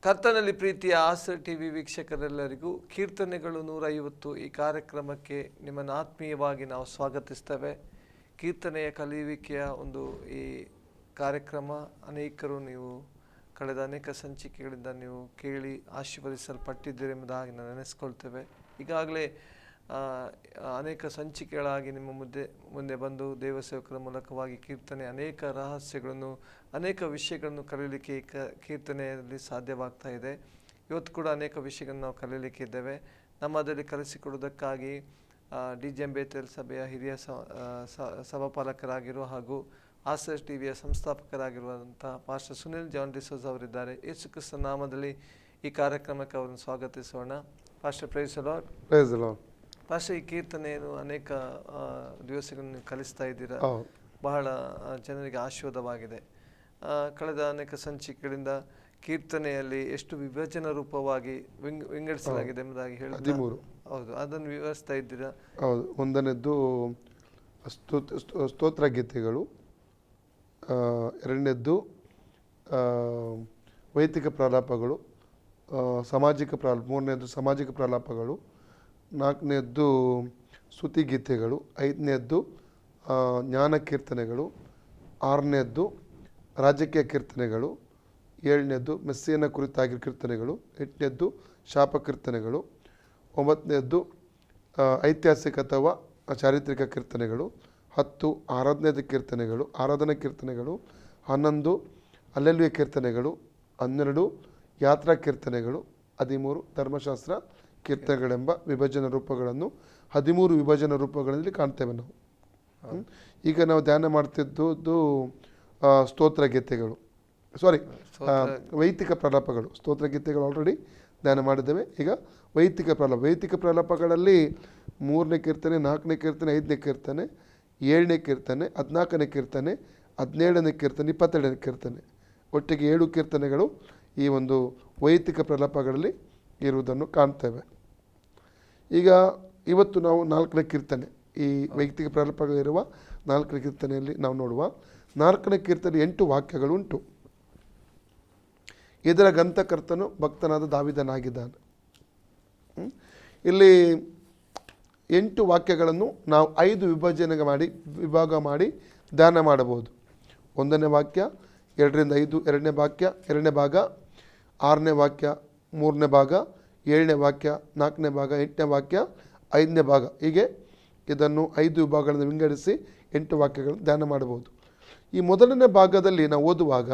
ಕರ್ತನಲ್ಲಿ ಪ್ರೀತಿಯ ಆಸರ್ ಟಿವಿ ವೀಕ್ಷಕರೆಲ್ಲರಿಗೂ ಕೀರ್ತನೆಗಳು 150 ಈ ಕಾರ್ಯಕ್ರಮಕ್ಕೆ ನಿಮ್ಮನ್ನು ಆತ್ಮೀಯವಾಗಿ ನಾವು ಸ್ವಾಗತಿಸ್ತೇವೆ. ಕೀರ್ತನೆಯ ಕಲಿಯುವಿಕೆಯ ಒಂದು ಈ ಕಾರ್ಯಕ್ರಮ ಅನೇಕರು ನೀವು ಕಳೆದ ಅನೇಕ ಸಂಚಿಕೆಗಳಿಂದ ನೀವು ಕೇಳಿ ಆಶೀರ್ವದಿಸಲ್ಪಟ್ಟಿದ್ದೀರಿ ಎಂಬುದಾಗಿ ನಾನು ನೆನೆಸ್ಕೊಳ್ತೇವೆ. ಈಗಾಗಲೇ ಅನೇಕ ಸಂಚಿಕೆಗಳಾಗಿ ನಿಮ್ಮ ಮುಂದೆ ಬಂದು ದೇವಸೇವಕರ ಮೂಲಕವಾಗಿ ಕೀರ್ತನೆ ಅನೇಕ ರಹಸ್ಯಗಳನ್ನು ಅನೇಕ ವಿಷಯಗಳನ್ನು ಕಲಿಯಲಿಕ್ಕೆ ಕೀರ್ತನೆಯಲ್ಲಿ ಸಾಧ್ಯವಾಗ್ತಾ ಇದೆ. ಇವತ್ತು ಕೂಡ ಅನೇಕ ವಿಷಯಗಳನ್ನು ನಾವು ಕಲಿಯಲಿಕ್ಕೆ ಇದ್ದೇವೆ. ನಮ್ಮದಲ್ಲಿ ಕಲಿಸಿಕೊಡುವುದಕ್ಕಾಗಿ DGM ಬೇತೇಲ್ ಸಭೆಯ ಹಿರಿಯ ಸಭಾಪಾಲಕರಾಗಿರುವ ಹಾಗೂ ಆಸರ್ ಟಿವಿಯ ಸಂಸ್ಥಾಪಕರಾಗಿರುವಂಥ ಪಾಸ್ಟರ್ ಸುನಿಲ್ ಜಾನ್ ಡಿಸೋಜ್ ಅವರಿದ್ದಾರೆ. ಯೇಸು ಕ್ರಿಸ್ತನ ನಾಮದಲ್ಲಿ ಈ ಕಾರ್ಯಕ್ರಮಕ್ಕೆ ಅವರನ್ನು ಸ್ವಾಗತಿಸೋಣ. Pastor praise the Lord. Praise the Lord. Pastor, ಈ ಕೀರ್ತನೆಯನ್ನು ಅನೇಕ ದಿವಸಗಳನ್ನು ಕಲಿಸ್ತಾ ಇದ್ದೀರಾ, ಬಹಳ ಜನರಿಗೆ ಆಶೀರ್ವಾದವಾಗಿದೆ. ಕಳೆದ ಅನೇಕ ಸಂಚಿಕೆಗಳಿಂದ ಕೀರ್ತನೆಯಲ್ಲಿ ಎಷ್ಟು ವಿಭಜನ ರೂಪವಾಗಿ ವಿಂಗಡಿಸಲಾಗಿದೆ ಎಂಬುದಾಗಿ ಹೇಳಿ 13. ಹೌದು, ಅದನ್ನು ವಿವರಿಸ್ತಾ ಇದ್ದೀರಾ? ಹೌದು. ಒಂದನೇದ್ದು ಸ್ತೋತ್ರ ಗೀತೆಗಳು, ಎರಡನೇದ್ದು ವೈಯಕ್ತಿಕ ಪ್ರಲಾಪಗಳು, ಮೂರನೇದ್ದು ಸಾಮಾಜಿಕ ಪ್ರಲಾಪಗಳು, ನಾಲ್ಕನೇದ್ದು ಸ್ತುತಿ ಗೀತೆಗಳು, ಐದನೇದ್ದು ಜ್ಞಾನ ಕೀರ್ತನೆಗಳು, ಆರನೇದ್ದು ರಾಜಕೀಯ ಕೀರ್ತನೆಗಳು, ಏಳನೇದ್ದು ಮೆಸ್ಸಿಯನ ಕುರಿತಾಗಿರೋ ಕೀರ್ತನೆಗಳು, ಎಂಟನೇದ್ದು ಶಾಪ ಕೀರ್ತನೆಗಳು, ಒಂಬತ್ತನೇದ್ದು ಐತಿಹಾಸಿಕ ಅಥವಾ ಚಾರಿತ್ರಿಕ ಕೀರ್ತನೆಗಳು, 10 ಆರಾಧನೆಯ ಕೀರ್ತನೆಗಳು, ಆರಾಧನಾ ಕೀರ್ತನೆಗಳು, 11 ಅಲ್ಲೆಲುಯ್ಯ ಕೀರ್ತನೆಗಳು, 12 ಯಾತ್ರಾ ಕೀರ್ತನೆಗಳು, 13 ಧರ್ಮಶಾಸ್ತ್ರ ಕೀರ್ತನೆಗಳೆಂಬ ವಿಭಜನ ರೂಪಗಳನ್ನು 13 ವಿಭಜನ ರೂಪಗಳಲ್ಲಿ ಕಾಣ್ತೇವೆ ನಾವು. ಈಗ ನಾವು ಧ್ಯಾನ ಮಾಡ್ತಿದ್ದು ಸ್ತೋತ್ರ ಗೀತೆಗಳು, ವೈಯಕ್ತಿಕ ಪ್ರಲಾಪಗಳು. ಸ್ತೋತ್ರ ಗೀತೆಗಳು ಆಲ್ರೆಡಿ ಧ್ಯಾನ ಮಾಡಿದ್ದೇವೆ. ಈಗ ವೈಯಕ್ತಿಕ ಪ್ರಲಾಪಗಳಲ್ಲಿ 3ನೇ ಕೀರ್ತನೆ, 4ನೇ ಕೀರ್ತನೆ, 5ನೇ ಕೀರ್ತನೆ, 7ನೇ ಕೀರ್ತನೆ, 14ನೇ ಕೀರ್ತನೆ, 17ನೇ ಕೀರ್ತನೆ, 22ನೇ ಕೀರ್ತನೆ, ಒಟ್ಟಿಗೆ 7 ಕೀರ್ತನೆಗಳು ಈ ಒಂದು ವೈಯಕ್ತಿಕ ಪ್ರಲಾಪಗಳಲ್ಲಿ ಇರುವುದನ್ನು ಕಾಣ್ತೇವೆ. ಈಗ ಇವತ್ತು ನಾವು 4ನೇ ಕೀರ್ತನೆ, ಈ ವೈಯಕ್ತಿಕ ಪ್ರಲಾಪಗಳಿರುವ 4ನೇ ಕೀರ್ತನೆಯಲ್ಲಿ ನಾವು ನೋಡುವ 4ನೇ ಕೀರ್ತನೆ 8 ವಾಕ್ಯಗಳು ಉಂಟು. ಇದರ ಗ್ರಂಥಕರ್ತನು ಭಕ್ತನಾದ ದಾವೀದನಾಗಿದ್ದಾನೆ. ಇಲ್ಲಿ 8 ವಾಕ್ಯಗಳನ್ನು ನಾವು 5 ವಿಭಾಗ ಮಾಡಿ ಧ್ಯಾನ ಮಾಡಬಹುದು. 1ನೇ ವಾಕ್ಯ 2ರಿಂದ 5, 2ನೇ ವಾಕ್ಯ 2ನೇ ಭಾಗ, 6ನೇ ವಾಕ್ಯ 3ನೇ ಭಾಗ, 7ನೇ ವಾಕ್ಯ 4ನೇ ಭಾಗ, 8ನೇ ವಾಕ್ಯ 5ನೇ ಭಾಗ. ಹೀಗೆ ಇದನ್ನು 5 ವಿಭಾಗಗಳನ್ನು ವಿಂಗಡಿಸಿ 8 ವಾಕ್ಯಗಳನ್ನು ಧ್ಯಾನ ಮಾಡಬಹುದು. ಈ ಮೊದಲನೇ ಭಾಗದಲ್ಲಿ ನಾವು ಓದುವಾಗ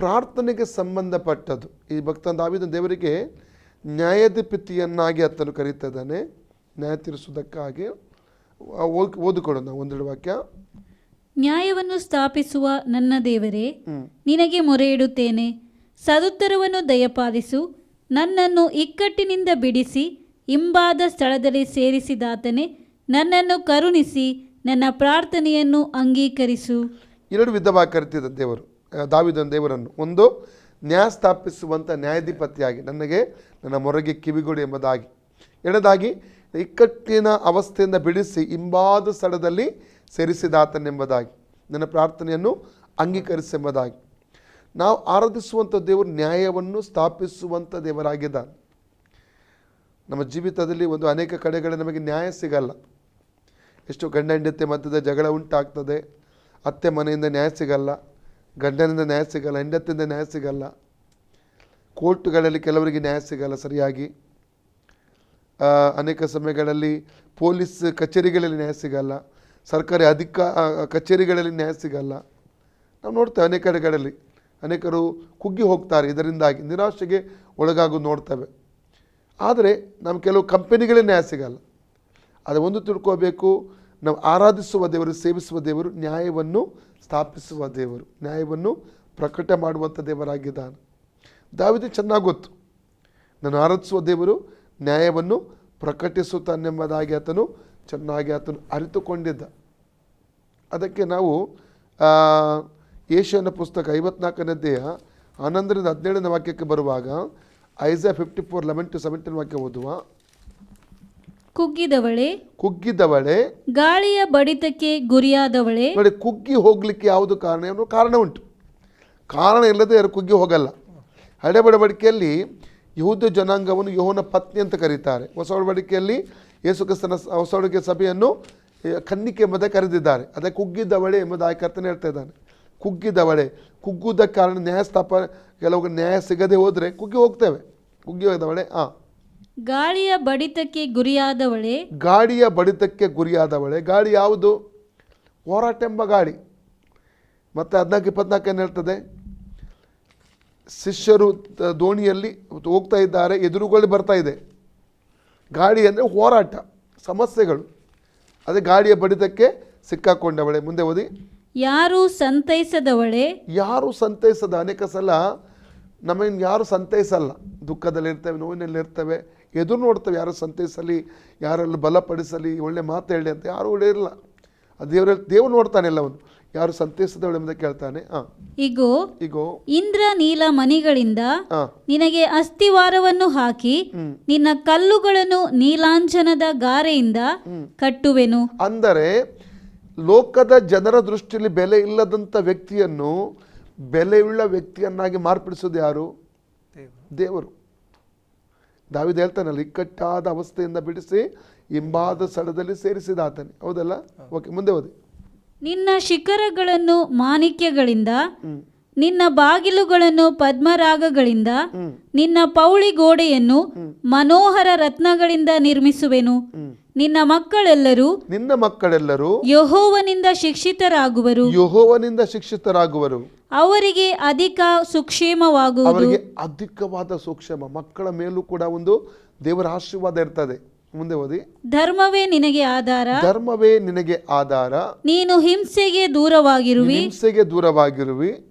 ಪ್ರಾರ್ಥನೆಗೆ ಸಂಬಂಧಪಟ್ಟದ್ದು. ಈ ಭಕ್ತ ದಾವೀದನ ದೇವರಿಗೆ ನ್ಯಾಯಾಧಿಪತಿಯನ್ನಾಗಿ ಆತನು ಕರೀತಿದ್ದಾನೆ, ನ್ಯಾಯ ತೀರಿಸುವುದಕ್ಕಾಗಿ. ಓದಿಕೊಡೋಣ ನಾವು 1-2 ವಾಕ್ಯ. ನ್ಯಾಯವನ್ನು ಸ್ಥಾಪಿಸುವ ನನ್ನ ದೇವರೇ, ನಿನಗೆ ಮೊರೆ ಇಡುತ್ತೇನೆ, ಸದುತ್ತರವನ್ನು ದಯಪಾಲಿಸು. ನನ್ನನ್ನು ಇಕ್ಕಟ್ಟಿನಿಂದ ಬಿಡಿಸಿ ಇಂಬಾದ ಸ್ಥಳದಲ್ಲಿ ಸೇರಿಸಿದಾತನೇ, ನನ್ನನ್ನು ಕರುಣಿಸಿ ನನ್ನ ಪ್ರಾರ್ಥನೆಯನ್ನು ಅಂಗೀಕರಿಸು. 2 ವಿಧವಾಗಿ ಕರೀತಿದ್ದ ದೇವರು ದಾವೀದನ ದೇವರನ್ನು. ಒಂದು, ನ್ಯಾಯ ಸ್ಥಾಪಿಸುವಂಥ ನ್ಯಾಯಾಧಿಪತಿಯಾಗಿ, ನನಗೆ ನನ್ನ ಮೊರೆಗೆ ಕಿವಿಗೊಡು ಎಂಬುದಾಗಿ. ಎರಡನೇದಾಗಿ, ಇಕ್ಕಟ್ಟಿನ ಅವಸ್ಥೆಯಿಂದ ಬಿಡಿಸಿ ಇಂಬಾದ ಸ್ಥಳದಲ್ಲಿ ಸೇರಿಸಿದಾತನೆಂಬುದಾಗಿ, ನನ್ನ ಪ್ರಾರ್ಥನೆಯನ್ನು ಅಂಗೀಕರಿಸೆಂಬುದಾಗಿ. ನಾವು ಆರಾಧಿಸುವಂಥ ದೇವರು ನ್ಯಾಯವನ್ನು ಸ್ಥಾಪಿಸುವಂಥ ದೇವರಾಗಿದ್ದಾನೆ. ನಮ್ಮ ಜೀವಿತದಲ್ಲಿ ಅನೇಕ ಕಡೆಗಳಲ್ಲಿ ನಮಗೆ ನ್ಯಾಯ ಸಿಗಲ್ಲ. ಎಷ್ಟು ಗಂಡ ಹೆಂಡತಿ ಮಧ್ಯದ ಜಗಳ ಉಂಟಾಗ್ತದೆ. ಅತ್ತೆ ಮನೆಯಿಂದ ನ್ಯಾಯ ಸಿಗಲ್ಲ, ಗಂಡನಿಂದ ನ್ಯಾಯ ಸಿಗಲ್ಲ, ಹೆಂಡತಿಯಿಂದ ನ್ಯಾಯ ಸಿಗಲ್ಲ, ಕೋರ್ಟ್ಗಳಲ್ಲಿ ಕೆಲವರಿಗೆ ನ್ಯಾಯ ಸಿಗಲ್ಲ ಸರಿಯಾಗಿ. ಅನೇಕ ಸಮಯಗಳಲ್ಲಿ ಪೊಲೀಸ್ ಕಚೇರಿಗಳಲ್ಲಿ ನ್ಯಾಯ ಸಿಗಲ್ಲ, ಸರ್ಕಾರಿ ಕಚೇರಿಗಳಲ್ಲಿ ನ್ಯಾಯ ಸಿಗಲ್ಲ. ನಾವು ನೋಡ್ತೇವೆ ಅನೇಕ ಕಡೆಗಳಲ್ಲಿ ಅನೇಕರು ಕುಗ್ಗಿ ಹೋಗ್ತಾರೆ, ಇದರಿಂದಾಗಿ ನಿರಾಶೆಗೆ ಒಳಗಾಗೋದು ನೋಡ್ತೇವೆ. ಆದರೆ ನಮ್ಮ ಕೆಲವು ಕಂಪನಿಗಳೇ ನ್ಯಾಯ ಸಿಗಲ್ಲ. ಅದು ಒಂದು ತಿಳ್ಕೋಬೇಕು, ನಾವು ಆರಾಧಿಸುವ ದೇವರು, ಸೇವಿಸುವ ದೇವರು ನ್ಯಾಯವನ್ನು ಸ್ಥಾಪಿಸುವ ದೇವರು, ನ್ಯಾಯವನ್ನು ಪ್ರಕಟ ಮಾಡುವಂಥ ದೇವರಾಗಿದ್ದಾನೆ. ದಾವೀದ ಚೆನ್ನಾಗಿ ಗೊತ್ತು, ನಾನು ಆರಾಧಿಸುವ ದೇವರು ನ್ಯಾಯವನ್ನು ಪ್ರಕಟಿಸುತ್ತಾನೆಂಬುದಾಗಿ ಆತನು ಅರಿತುಕೊಂಡಿದ್ದ. ಅದಕ್ಕೆ ನಾವು ಯೆಶಾಯನ ಪುಸ್ತಕ 54ನೇ ಅಧ್ಯಾಯ 11ರಿಂದ 17ನೇ ವಾಕ್ಯಕ್ಕೆ ಬರುವಾಗ ಐಸಾಯ 54:11-17 ವಾಕ್ಯ ಓದುವ. ಕುಗ್ಗಿದವಳೆ, ಗಾಳಿಯ ಬಡಿತಕ್ಕೆ ಗುರಿಯಾದವಳೆ. ನೋಡಿ, ಕುಗ್ಗಿ ಹೋಗ್ಲಿಕ್ಕೆ ಯಾವುದು ಕಾರಣ ಉಂಟು. ಕಾರಣ ಇಲ್ಲದೆ ಯಾರು ಕುಗ್ಗಿ ಹೋಗಲ್ಲ. ಹಳೆ ಒಡಂಬಡಿಕೆಯಲ್ಲಿ ಯಹೂದ ಜನಾಂಗವನ್ನು ಯೆಹೋವನ ಪತ್ನಿ ಅಂತ ಕರೀತಾರೆ. ಹೊಸ ಒಡಂಬಡಿಕೆಯಲ್ಲಿ ಯೇಸು ಕ್ರಿಸ್ತನ ಹೊಸ ಒಡಂಬಡಿಕೆ ಸಭೆಯನ್ನು ಕನ್ನಿಕೆ ಎಂಬುದೇ ಕರೆದಿದ್ದಾರೆ. ಅದೇ ಕುಗ್ಗಿದವಳೆ ಎಂಬುದಾಗಿ ಕರ್ತನೆ ಹೇಳ್ತಾ ಇದ್ದಾನೆ. ಕುಗ್ಗಿದವಳೆ, ಕುಗ್ಗುವುದ ಕಾರಣ ನ್ಯಾಯಸ್ಥಾಪನೆ, ಕೆಲವು ನ್ಯಾಯ ಸಿಗದೆ ಹೋದರೆ ಕುಗ್ಗಿ ಹೋಗ್ತೇವೆ. ಕುಗ್ಗಿ ಹೋದವಳೆ. ಗಾಳಿಯ ಬಡಿತಕ್ಕೆ ಗುರಿಯಾದವಳೆ. ಗಾಳಿಯ ಬಡಿತಕ್ಕೆ ಗುರಿಯಾದವಳೆ. ಗಾಳಿ ಯಾವುದು? ಹೋರಾಟ ಎಂಬ ಗಾಳಿ. ಮತ್ತು 14:24 ಏನು ಹೇಳ್ತದೆ? ಶಿಷ್ಯರು ದೋಣಿಯಲ್ಲಿ ಹೋಗ್ತಾ ಇದ್ದಾರೆ, ಎದುರುಗಳು ಬರ್ತಾ ಇದೆ. ಗಾಳಿ ಅಂದರೆ ಹೋರಾಟ, ಸಮಸ್ಯೆಗಳು. ಅದೇ ಗಾಳಿಯ ಬಡಿತಕ್ಕೆ ಸಿಕ್ಕಾಕೊಂಡವಳೆ. ಮುಂದೆ ಓದಿ. ಯಾರು ಸಂತೈಸದವಳೆ. ಯಾರು ಸಂತೈಸದ. ಅನೇಕ ಸಲ ನಮಗೆ ಯಾರು ಸಂತೈಸಲ್ಲ. ದುಃಖದಲ್ಲಿರ್ತೇವೆ, ನೋವಿನಲ್ಲಿರ್ತೇವೆ, ಎದುರು ನೋಡ್ತೇವೆ. ಯಾರು ಸಂತೈಸಲಿ, ಯಾರಲ್ಲೂ ಬಲಪಡಿಸಲಿ, ಒಳ್ಳೆ ಮಾತು ಹೇಳಿ ಅಂತ ಯಾರು ಒಳ್ಳೆಯಿರಲ್ಲ. ಅದು ದೇವರು ನೋಡ್ತಾನೆ ಎಲ್ಲವನ್ನು. ಯಾರು ಸಂತೈಸದವಳು ಎಂಬುದಕ್ಕೆ ಕೇಳ್ತಾನೆ. ಇಗೋ ಇಂದ್ರ ನೀಲ ಮಣಿಗಳಿಂದ ನಿನಗೆ ಅಸ್ಥಿವಾರವನ್ನು ಹಾಕಿ ನಿನ್ನ ಕಲ್ಲುಗಳನ್ನು ನೀಲಾಂಜನದ ಗಾರೆಯಿಂದ ಕಟ್ಟುವೆನು. ಅಂದರೆ ಲೋಕದ ಜನರ ದೃಷ್ಟಿಯಲ್ಲಿ ಬೆಲೆ ಇಲ್ಲದಂಥ ವ್ಯಕ್ತಿಯನ್ನು ಬೆಲೆಯುಳ್ಳ ವ್ಯಕ್ತಿಯನ್ನಾಗಿ ಮಾರ್ಪಡಿಸೋದು ಯಾರು? ದೇವರು. ದಾವೀದ ಹೇಳ್ತಾನಲ್ಲ, ಇಕ್ಕಟ್ಟಾದ ಅವಸ್ಥೆಯಿಂದ ಬಿಡಿಸಿ ಇಂಬಾದ ಸ್ಥಳದಲ್ಲಿ ಸೇರಿಸಿದ ಆತನೇ. ಹೌದಲ್ಲ? ಓಕೆ, ಮುಂದೆ ಓದಿ. ನಿನ್ನ ಶಿಖರಗಳನ್ನು ಮಾಣಿಕ್ಯಗಳಿಂದ, ನಿನ್ನ ಬಾಗಿಲುಗಳನ್ನು ಪದ್ಮರಾಗಗಳಿಂದ, ನಿನ್ನ ಪೌಳಿ ಗೋಡೆಯನ್ನು ಮನೋಹರ ರತ್ನಗಳಿಂದ ನಿರ್ಮಿಸುವೆನು. ನಿನ್ನ ಮಕ್ಕಳೆಲ್ಲರೂ ಯೆಹೋವನಿಂದ ಶಿಕ್ಷಿತರಾಗುವರು. ಅವರಿಗೆ ಅಧಿಕ ಸುಕ್ಷೇಮವಾಗುವುದು. ಅಧಿಕವಾದ ಸುಕ್ಷೇಮ. ಮಕ್ಕಳ ಮೇಲೂ ಕೂಡ ಒಂದು ದೇವರ ಆಶೀರ್ವಾದ ಇರ್ತದೆ. ಮುಂದೆ ಓದಿ. ಧರ್ಮವೇ ನಿನಗೆ ಆಧಾರ. ನೀನು ಹಿಂಸೆಗೆ ದೂರವಾಗಿರುವಿ.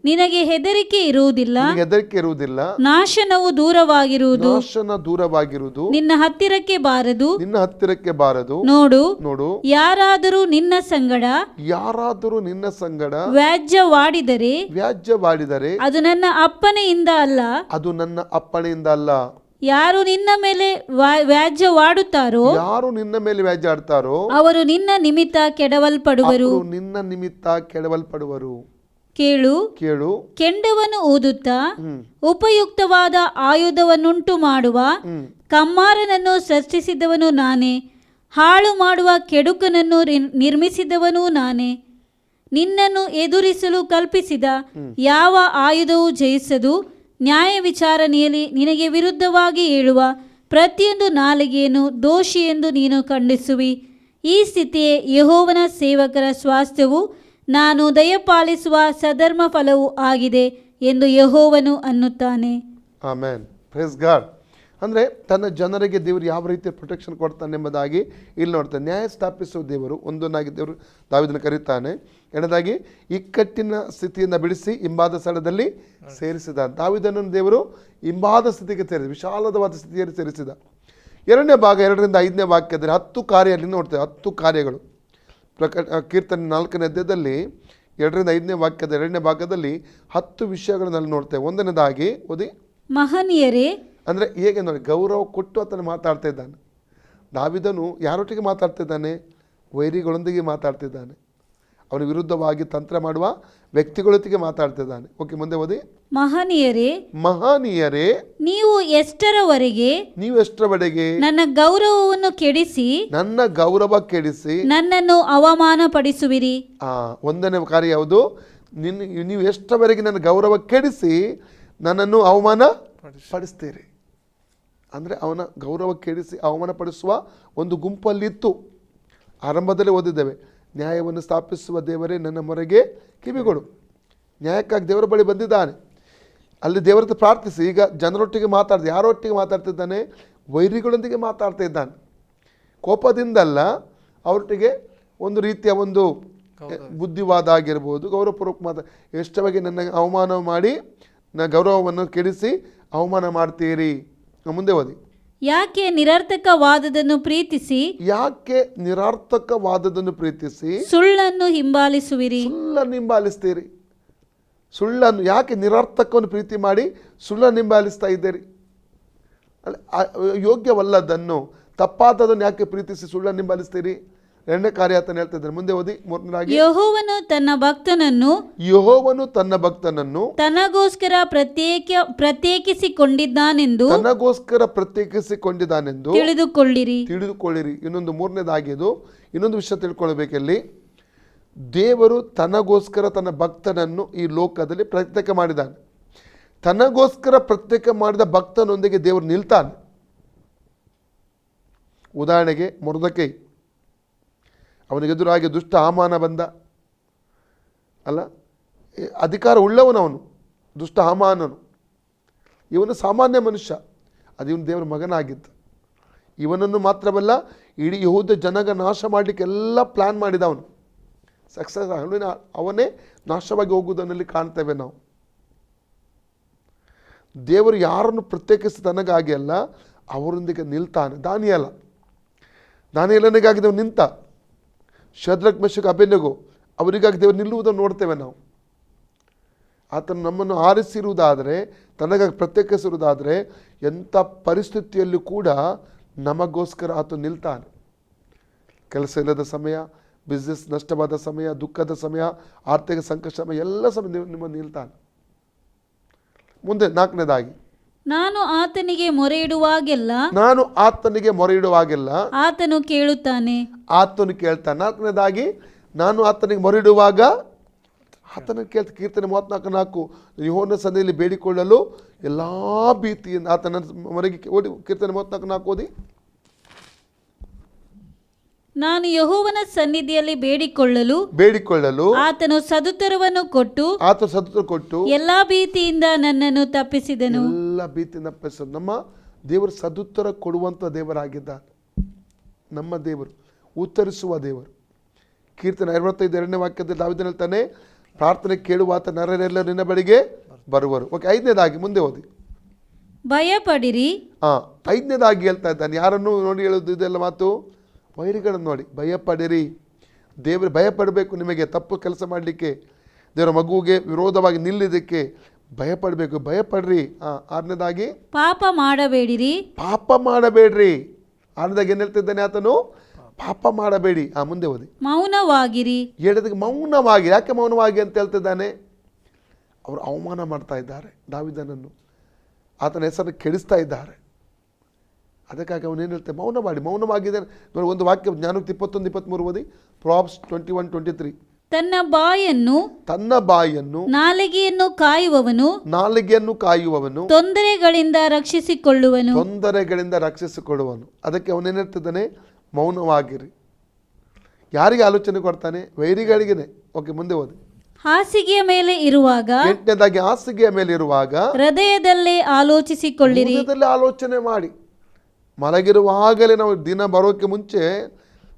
ನಿನಗೆ ಹೆದರಿಕೆ ಇರುವುದಿಲ್ಲ. ನಾಶನವು ದೂರವಾಗಿರುವುದು. ನಿನ್ನ ಹತ್ತಿರಕ್ಕೆ ಬಾರದು. ನೋಡು, ಯಾರಾದರೂ ನಿನ್ನ ಸಂಗಡ ವ್ಯಾಜ್ಯವಾಡಿದರೆ ಅದು ನನ್ನ ಅಪ್ಪಣೆಯಿಂದ ಅಲ್ಲ. ಯಾರು ನಿನ್ನ ಮೇಲೆ ವ್ಯಾಜ್ಯವಾಡುತ್ತಾರೋ ಅವರು ನಿನ್ನ ನಿಮಿತ್ತ ಕೆಡವಲ್ಪಡುವರು. ಕೇಳು, ಕೆಂಡವನ್ನು ಊದುತ್ತಾ ಉಪಯುಕ್ತವಾದ ಆಯುಧವನ್ನುಂಟು ಮಾಡುವ ಕಮ್ಮಾರನನ್ನು ಸೃಷ್ಟಿಸಿದವನು ನಾನೇ. ಹಾಳು ಮಾಡುವ ಕೆಡುಕನನ್ನು ನಿರ್ಮಿಸಿದವನು ನಾನೇ. ನಿನ್ನನ್ನು ಎದುರಿಸಲು ಕಲ್ಪಿಸಿದ ಯಾವ ಆಯುಧವೂ ಜಯಿಸದು. ನ್ಯಾಯ ವಿಚಾರಣೆಯಲ್ಲಿ ನಿನಗೆ ವಿರುದ್ಧವಾಗಿ ಹೇಳುವ ಪ್ರತಿಯೊಂದು ನಾಲಿಗೆಯನ್ನು ದೋಷಿ ಎಂದು ನೀನು ಖಂಡಿಸುವಿ. ಈ ಸ್ಥಿತಿಯೇ ಯೆಹೋವನ ಸೇವಕರ ಸ್ವಾಸ್ಥ್ಯವು ನಾನು ದಯಪಾಲಿಸುವ ಸಧರ್ಮ ಫಲವೂ ಆಗಿದೆ ಎಂದು ಯೆಹೋವನು ಅನ್ನುತ್ತಾನೆ. ಆಮೆನ್. Praise God. ಅಂದರೆ ತನ್ನ ಜನರಿಗೆ ದೇವರು ಯಾವ ರೀತಿಯ ಪ್ರೊಟೆಕ್ಷನ್ ಕೊಡ್ತಾನೆ ಎಂಬುದಾಗಿ ಇಲ್ಲಿ ನೋಡ್ತಾನೆ. ನ್ಯಾಯ ಸ್ಥಾಪಿಸುವ ದೇವರು ಒಂದೊಂದಾಗಿ ದೇವರು ದಾವೀದನ ಕರೀತಾನೆ. ಎರಡನೇದಾಗಿ ಇಕ್ಕಟ್ಟಿನ ಸ್ಥಿತಿಯಿಂದ ಬಿಡಿಸಿ ಇಂಬಾದ ಸ್ಥಳದಲ್ಲಿ ಸೇರಿಸಿದ. ದಾವೀದನನ್ನು ದೇವರು ಇಂಬಾದ ಸ್ಥಿತಿಗೆ ವಿಶಾಲವಾದ ಸ್ಥಿತಿಯಲ್ಲಿ ಸೇರಿಸಿದ. ಎರಡನೇ ಭಾಗ 2ರಿಂದ 5ನೇ ವಾಕ್ಯದಲ್ಲಿ 10 ಕಾರ್ಯದಲ್ಲಿ ನೋಡ್ತೇವೆ. 10 ಕಾರ್ಯಗಳು. ಕೀರ್ತನೆ 4ನೇ ಅಧ್ಯಾಯದಲ್ಲಿ 2ರಿಂದ 5ನೇ ವಾಕ್ಯದ 2ನೇ ಭಾಗದಲ್ಲಿ 10 ವಿಷಯಗಳನ್ನು ನೋಡ್ತೇವೆ. ಒಂದನೇದಾಗಿ ಓದಿ. ಮಹನೀಯರೇ. ಅಂದರೆ ಹೇಗೆ ನೋಡಿ, ಗೌರವ ಕೊಟ್ಟು ಆತನು ಮಾತಾಡ್ತಾ ಇದ್ದಾನೆ. ದಾವೀದನು ಯಾರೊಟ್ಟಿಗೆ ಮಾತಾಡ್ತಾ ಇದ್ದಾನೆ? ವೈರಿಗಳೊಂದಿಗೆ ಮಾತಾಡ್ತಿದ್ದಾನೆ. ಅವನ ವಿರುದ್ಧವಾಗಿ ತಂತ್ರ ಮಾಡುವ ವ್ಯಕ್ತಿಗಳೊಟ್ಟಿಗೆ ಮಾತಾಡ್ತಿದ್ದಾನೆ. ಓಕೆ, ಮುಂದೆ ಓದಿ. ಮಹನೀಯರೇ, ನೀವು ಎಷ್ಟರವರೆಗೆ ನನ್ನ ಗೌರವ ಕೆಡಿಸಿ ನನ್ನನ್ನು ಅವಮಾನ ಪಡಿಸುವಿರಿ. ಒಂದನೇ ಕಾರ್ಯ ಯಾವುದು? ನೀವು ಎಷ್ಟರವರೆಗೆ ನನ್ನ ಗೌರವ ಕೆಡಿಸಿ ನನ್ನನ್ನು ಅವಮಾನ ಪಡಿಸ್ತೀರಿ. ಅಂದರೆ ಅವನ ಗೌರವ ಕೆಡಿಸಿ ಅವಮಾನ ಪಡಿಸುವ ಒಂದು ಗುಂಪಲ್ಲಿತ್ತು. ಆರಂಭದಲ್ಲಿ ಓದಿದ್ದೇವೆ, ನ್ಯಾಯವನ್ನು ಸ್ಥಾಪಿಸುವ ದೇವರೇ ನನ್ನ ಮೊರೆಗೆ ಕಿವಿಗೊಡು. ನ್ಯಾಯಕ್ಕಾಗಿ ದೇವರ ಬಳಿ ಬಂದಿದ್ದಾನೆ. ಅಲ್ಲಿ ದೇವರ ಹತ್ರ ಪ್ರಾರ್ಥಿಸಿ. ಈಗ ಜನರೊಟ್ಟಿಗೆ ಯಾರೊಟ್ಟಿಗೆ ಮಾತಾಡ್ತಿದ್ದಾನೆ? ವೈರಿಗಳೊಂದಿಗೆ ಮಾತಾಡ್ತಾ ಇದ್ದಾನೆ. ಕೋಪದಿಂದಲ್ಲ, ಅವರೊಟ್ಟಿಗೆ ಒಂದು ರೀತಿಯ ಒಂದು ಬುದ್ಧಿವಾದ ಆಗಿರ್ಬೋದು, ಗೌರವಪೂರ್ವಕ ಎಷ್ಟವಾಗಿ ನನ್ನ ಅವಮಾನ ಮಾಡಿ ನನ್ನ ಗೌರವವನ್ನು ಕೆಡಿಸಿ ಅವಮಾನ ಮಾಡ್ತೀರಿ. ಮುಂದೆ ಓದಿ. ಯಾಕೆ ನಿರರ್ಥಕವಾದದನ್ನು ಪ್ರೀತಿಸಿ ಸುಳ್ಳನ್ನು ಹಿಂಬಾಲಿಸ್ತೀರಿ. ಸುಳ್ಳನ್ನು ಯಾಕೆ ನಿರರ್ಥಕವನ್ನು ಪ್ರೀತಿ ಮಾಡಿ ಸುಳ್ಳನ್ನು ಹಿಂಬಾಲಿಸ್ತಾ ಇದ್ದೀರಿ? ಯೋಗ್ಯವಲ್ಲದನ್ನು, ತಪ್ಪಾದದನ್ನು ಯಾಕೆ ಪ್ರೀತಿಸಿ ಸುಳ್ಳನ್ನು ಹಿಂಬಾಲಿಸ್ತೀರಿ? ಎರಡನೇ ಕಾರ್ಯ ಆತನ ಹೇಳ್ತಾ ಇದ್ದಾನೆ. ಮುಂದೆ ಓದಿ. ಮೂರನೇದಾಗಿ, ಯೆಹೋವನು ತನ್ನ ಭಕ್ತನನ್ನು ಯೆಹೋವನು ತನ್ನ ಭಕ್ತನನ್ನು ತನಗೋಸ್ಕರ ಪ್ರತ್ಯೇಕಿಸಿಕೊಂಡಿದ್ದಾನೆಂದು ಪ್ರತ್ಯೇಕಿಸಿಕೊಂಡಿದ್ದಾನೆಂದು ತಿಳಿದುಕೊಳ್ಳಿರಿ. ಇನ್ನೊಂದು ಮೂರನೇದಾಗಿ ಇನ್ನೊಂದು ವಿಷಯ ತಿಳ್ಕೊಳ್ಬೇಕಲ್ಲಿ. ದೇವರು ತನಗೋಸ್ಕರ ತನ್ನ ಭಕ್ತನನ್ನು ಈ ಲೋಕದಲ್ಲಿ ಪ್ರತ್ಯೇಕ ಮಾಡಿದ್ದಾನೆ. ತನಗೋಸ್ಕರ ಪ್ರತ್ಯೇಕ ಮಾಡಿದ ಭಕ್ತನೊಂದಿಗೆ ದೇವರು ನಿಲ್ತಾನೆ. ಉದಾಹರಣೆಗೆ ಮೊರ್ದೆಕೈ, ಅವನಿಗೆ ಎದುರಾಗಿ ದುಷ್ಟ ಹಾಮಾನ ಬಂದ ಅಲ್ಲ, ಅಧಿಕಾರ ಉಳ್ಳವನವನು ದುಷ್ಟ ಹಾಮಾನನು. ಇವನು ಸಾಮಾನ್ಯ ಮನುಷ್ಯ, ಅದು ಇವನು ದೇವರ ಮಗನಾಗಿದ್ದ. ಇವನನ್ನು ಮಾತ್ರವಲ್ಲ, ಇಡೀ ಯೆಹೂದ ಜನಗ ನಾಶ ಮಾಡಲಿಕ್ಕೆ ಎಲ್ಲ ಪ್ಲ್ಯಾನ್ ಮಾಡಿದ ಅವನು. ಸಕ್ಸಸ್ ಅವನೇ ನಾಶವಾಗಿ ಹೋಗುವುದನ್ನಲ್ಲಿ ಕಾಣ್ತೇವೆ ನಾವು. ದೇವರು ಯಾರನ್ನು ಪ್ರತ್ಯೇಕಿಸಿ ತನಗಾಗಿ ಅಲ್ಲ, ಅವರೊಂದಿಗೆ ನಿಲ್ತಾನೆ. ದಾನಿಯೇಲನಿಗಾಗಿ ದೇವರು ನಿಂತ. ಶದ್ರಕ್ ಮೆಷಕ್ ಅಬೇದ್ನೆಗೋ ಅವರಿಗಾಗಿ ದೇವರು ನಿಲ್ಲುವುದನ್ನು ನೋಡ್ತೇವೆ ನಾವು. ಆತನು ನಮ್ಮನ್ನು ಆರಿಸಿರುವುದಾದರೆ, ತನಗಾಗಿ ಪ್ರತ್ಯೇಕಿಸಿರುವುದಾದರೆ, ಎಂಥ ಪರಿಸ್ಥಿತಿಯಲ್ಲೂ ಕೂಡ ನಮಗೋಸ್ಕರ ಆತನು ನಿಲ್ತಾನೆ. ಕೆಲಸ ಇಲ್ಲದ ಸಮಯ, ಬಿಸ್ನೆಸ್ ನಷ್ಟವಾದ ಸಮಯ, ದುಃಖದ ಸಮಯ, ಆರ್ಥಿಕ ಸಂಕಷ್ಟ ಸಮಯ, ಎಲ್ಲ ಸಮಯ ನಿಮ್ಮನ್ನು ನಿಲ್ತಾನೆ. ಮುಂದೆ ನಾಲ್ಕನೇದಾಗಿ, ನಾನು ಆತನಿಗೆ ಮೊರೆಯಿಡುವಾಗೆಲ್ಲ ಆತನು ಕೇಳುತ್ತಾನೆ. ನಾಲ್ಕನೇದಾಗಿ, ನಾನು ಆತನಿಗೆ ಮೊರೆಯಿಡುವಾಗ ಆತನ ಕೇಳ್ತ. ಕೀರ್ತನೆ 34:4, ಯೆಹೋವನ ಸನ್ನಿಧಿಯಲ್ಲಿ ಬೇಡಿಕೊಳ್ಳಲು ಎಲ್ಲ ಭೀತಿಯಿಂದ ಆತನ ಮೊರೆಗೆ ಓದಿ. ಕೀರ್ತನೆ 34:4 ಓದಿ. ನಾನು ಯೆಹೋವನ ಸನ್ನಿಧಿಯಲ್ಲಿ ಬೇಡಿಕೊಳ್ಳಲು ಆತನು ಸದುತ್ತರವನ್ನು ಕೊಟ್ಟು ಎಲ್ಲಾ ಭೀತಿಯಿಂದ ನನ್ನನ್ನು ತಪ್ಪಿಸಿದನು. ನಮ್ಮ ದೇವರು ಸದುತ್ತರ ಕೊಡುವಂಥ ದೇವರಾಗಿದ್ದಾನೆ. ನಮ್ಮ ದೇವರು ಉತ್ತರಿಸುವ ದೇವರು. ಕೀರ್ತನೆ 55 ವಾಕ್ಯದಲ್ಲಿ ದಾವೀದನು ಹೇಳ್ತಾನೆ, ಪ್ರಾರ್ಥನೆ ಕೇಳುವ ಆತ ನರರೆಲ್ಲರೂ ನಿನ್ನ ಬಳಿಗೆ ಬರುವರು. ಓಕೆ, ಐದನೇದಾಗಿ ಮುಂದೆ ಓದಿ. ಭಯಪಡಿರಿ. ಐದನೇದಾಗಿ ಹೇಳ್ತಾ ಇದ್ದಾನೆ. ಯಾರನ್ನು ನೋಡಿ ಹೇಳೋದು ಇದೆಲ್ಲ ಮಾತು? ವೈರಿಗಳನ್ನು ನೋಡಿ ಭಯಪಡಿರಿ. ದೇವರು ಭಯಪಡಬೇಕು. ನಿಮಗೆ ತಪ್ಪು ಕೆಲಸ ಮಾಡಲಿಕ್ಕೆ, ದೇವರ ಮಗುವಿಗೆ ವಿರೋಧವಾಗಿ ನಿಲ್ಲಿದ್ದಕ್ಕೆ ಭಯಪಡಬೇಕು. ಭಯಪಡ್ರಿ. ಆರನೇದಾಗಿ, ಪಾಪ ಮಾಡಬೇಡಿರಿ. ಆರನೇದಾಗಿ ಏನು ಹೇಳ್ತಿದ್ದಾನೆ ಆತನು? ಪಾಪ ಮಾಡಬೇಡಿ. ಮುಂದೆ ಓದಿ. ಮೌನವಾಗಿರಿ. ಹೇಳಿದಕ್ಕೆ ಮೌನವಾಗಿ. ಯಾಕೆ ಮೌನವಾಗಿ ಅಂತ ಹೇಳ್ತಿದ್ದಾನೆ? ಅವರು ಅವಮಾನ ಮಾಡ್ತಾ ಇದ್ದಾರೆ ದಾವೀದನನ್ನು, ಆತನ ಹೆಸರನ್ನು ಕೆಡಿಸ್ತಾ ಇದ್ದಾರೆ. ಅದಕ್ಕಾಗಿ ಅವನೇನು ಹೇಳ್ತಾರೆ? ಮೌನವಾಗಿದ್ದಾನೆ. ನೋಡಿ, ಒಂದು ವಾಕ್ಯ ಜ್ಞಾನೋಕ್ತಿ 21:23 ಓದಿ. ಪ್ರಾಬ್ಸ್ 21:23. ತನ್ನ ಬಾಯನ್ನು ನಾಲಿಗೆಯನ್ನು ಕಾಯುವವನು ತೊಂದರೆಗಳಿಂದ ರಕ್ಷಿಸಿಕೊಳ್ಳುವನು. ಅದಕ್ಕೆ ಅವನೇನು ಹೇಳ್ತಿದ್ದಾನೆ? ಮೌನವಾಗಿರಿ. ಯಾರಿಗೆ ಆಲೋಚನೆ ಕೊಡ್ತಾನೆ? ವೈರಿಗಳಿಗೇನೆ. ಓಕೆ, ಮುಂದೆ ಓದಿ. ಹಾಸಿಗೆಯ ಮೇಲೆ ಇರುವಾಗ, ಎಂಟನೇದಾಗಿ, ಹಾಸಿಗೆಯ ಮೇಲೆ ಇರುವಾಗ ಹೃದಯದಲ್ಲೇ ಆಲೋಚಿಸಿಕೊಳ್ಳಿರಿ. ಆಲೋಚನೆ ಮಾಡಿ. ಮಲಗಿರುವಾಗಲೇ ನಾವು ದಿನ ಬರೋಕ್ಕೆ ಮುಂಚೆ,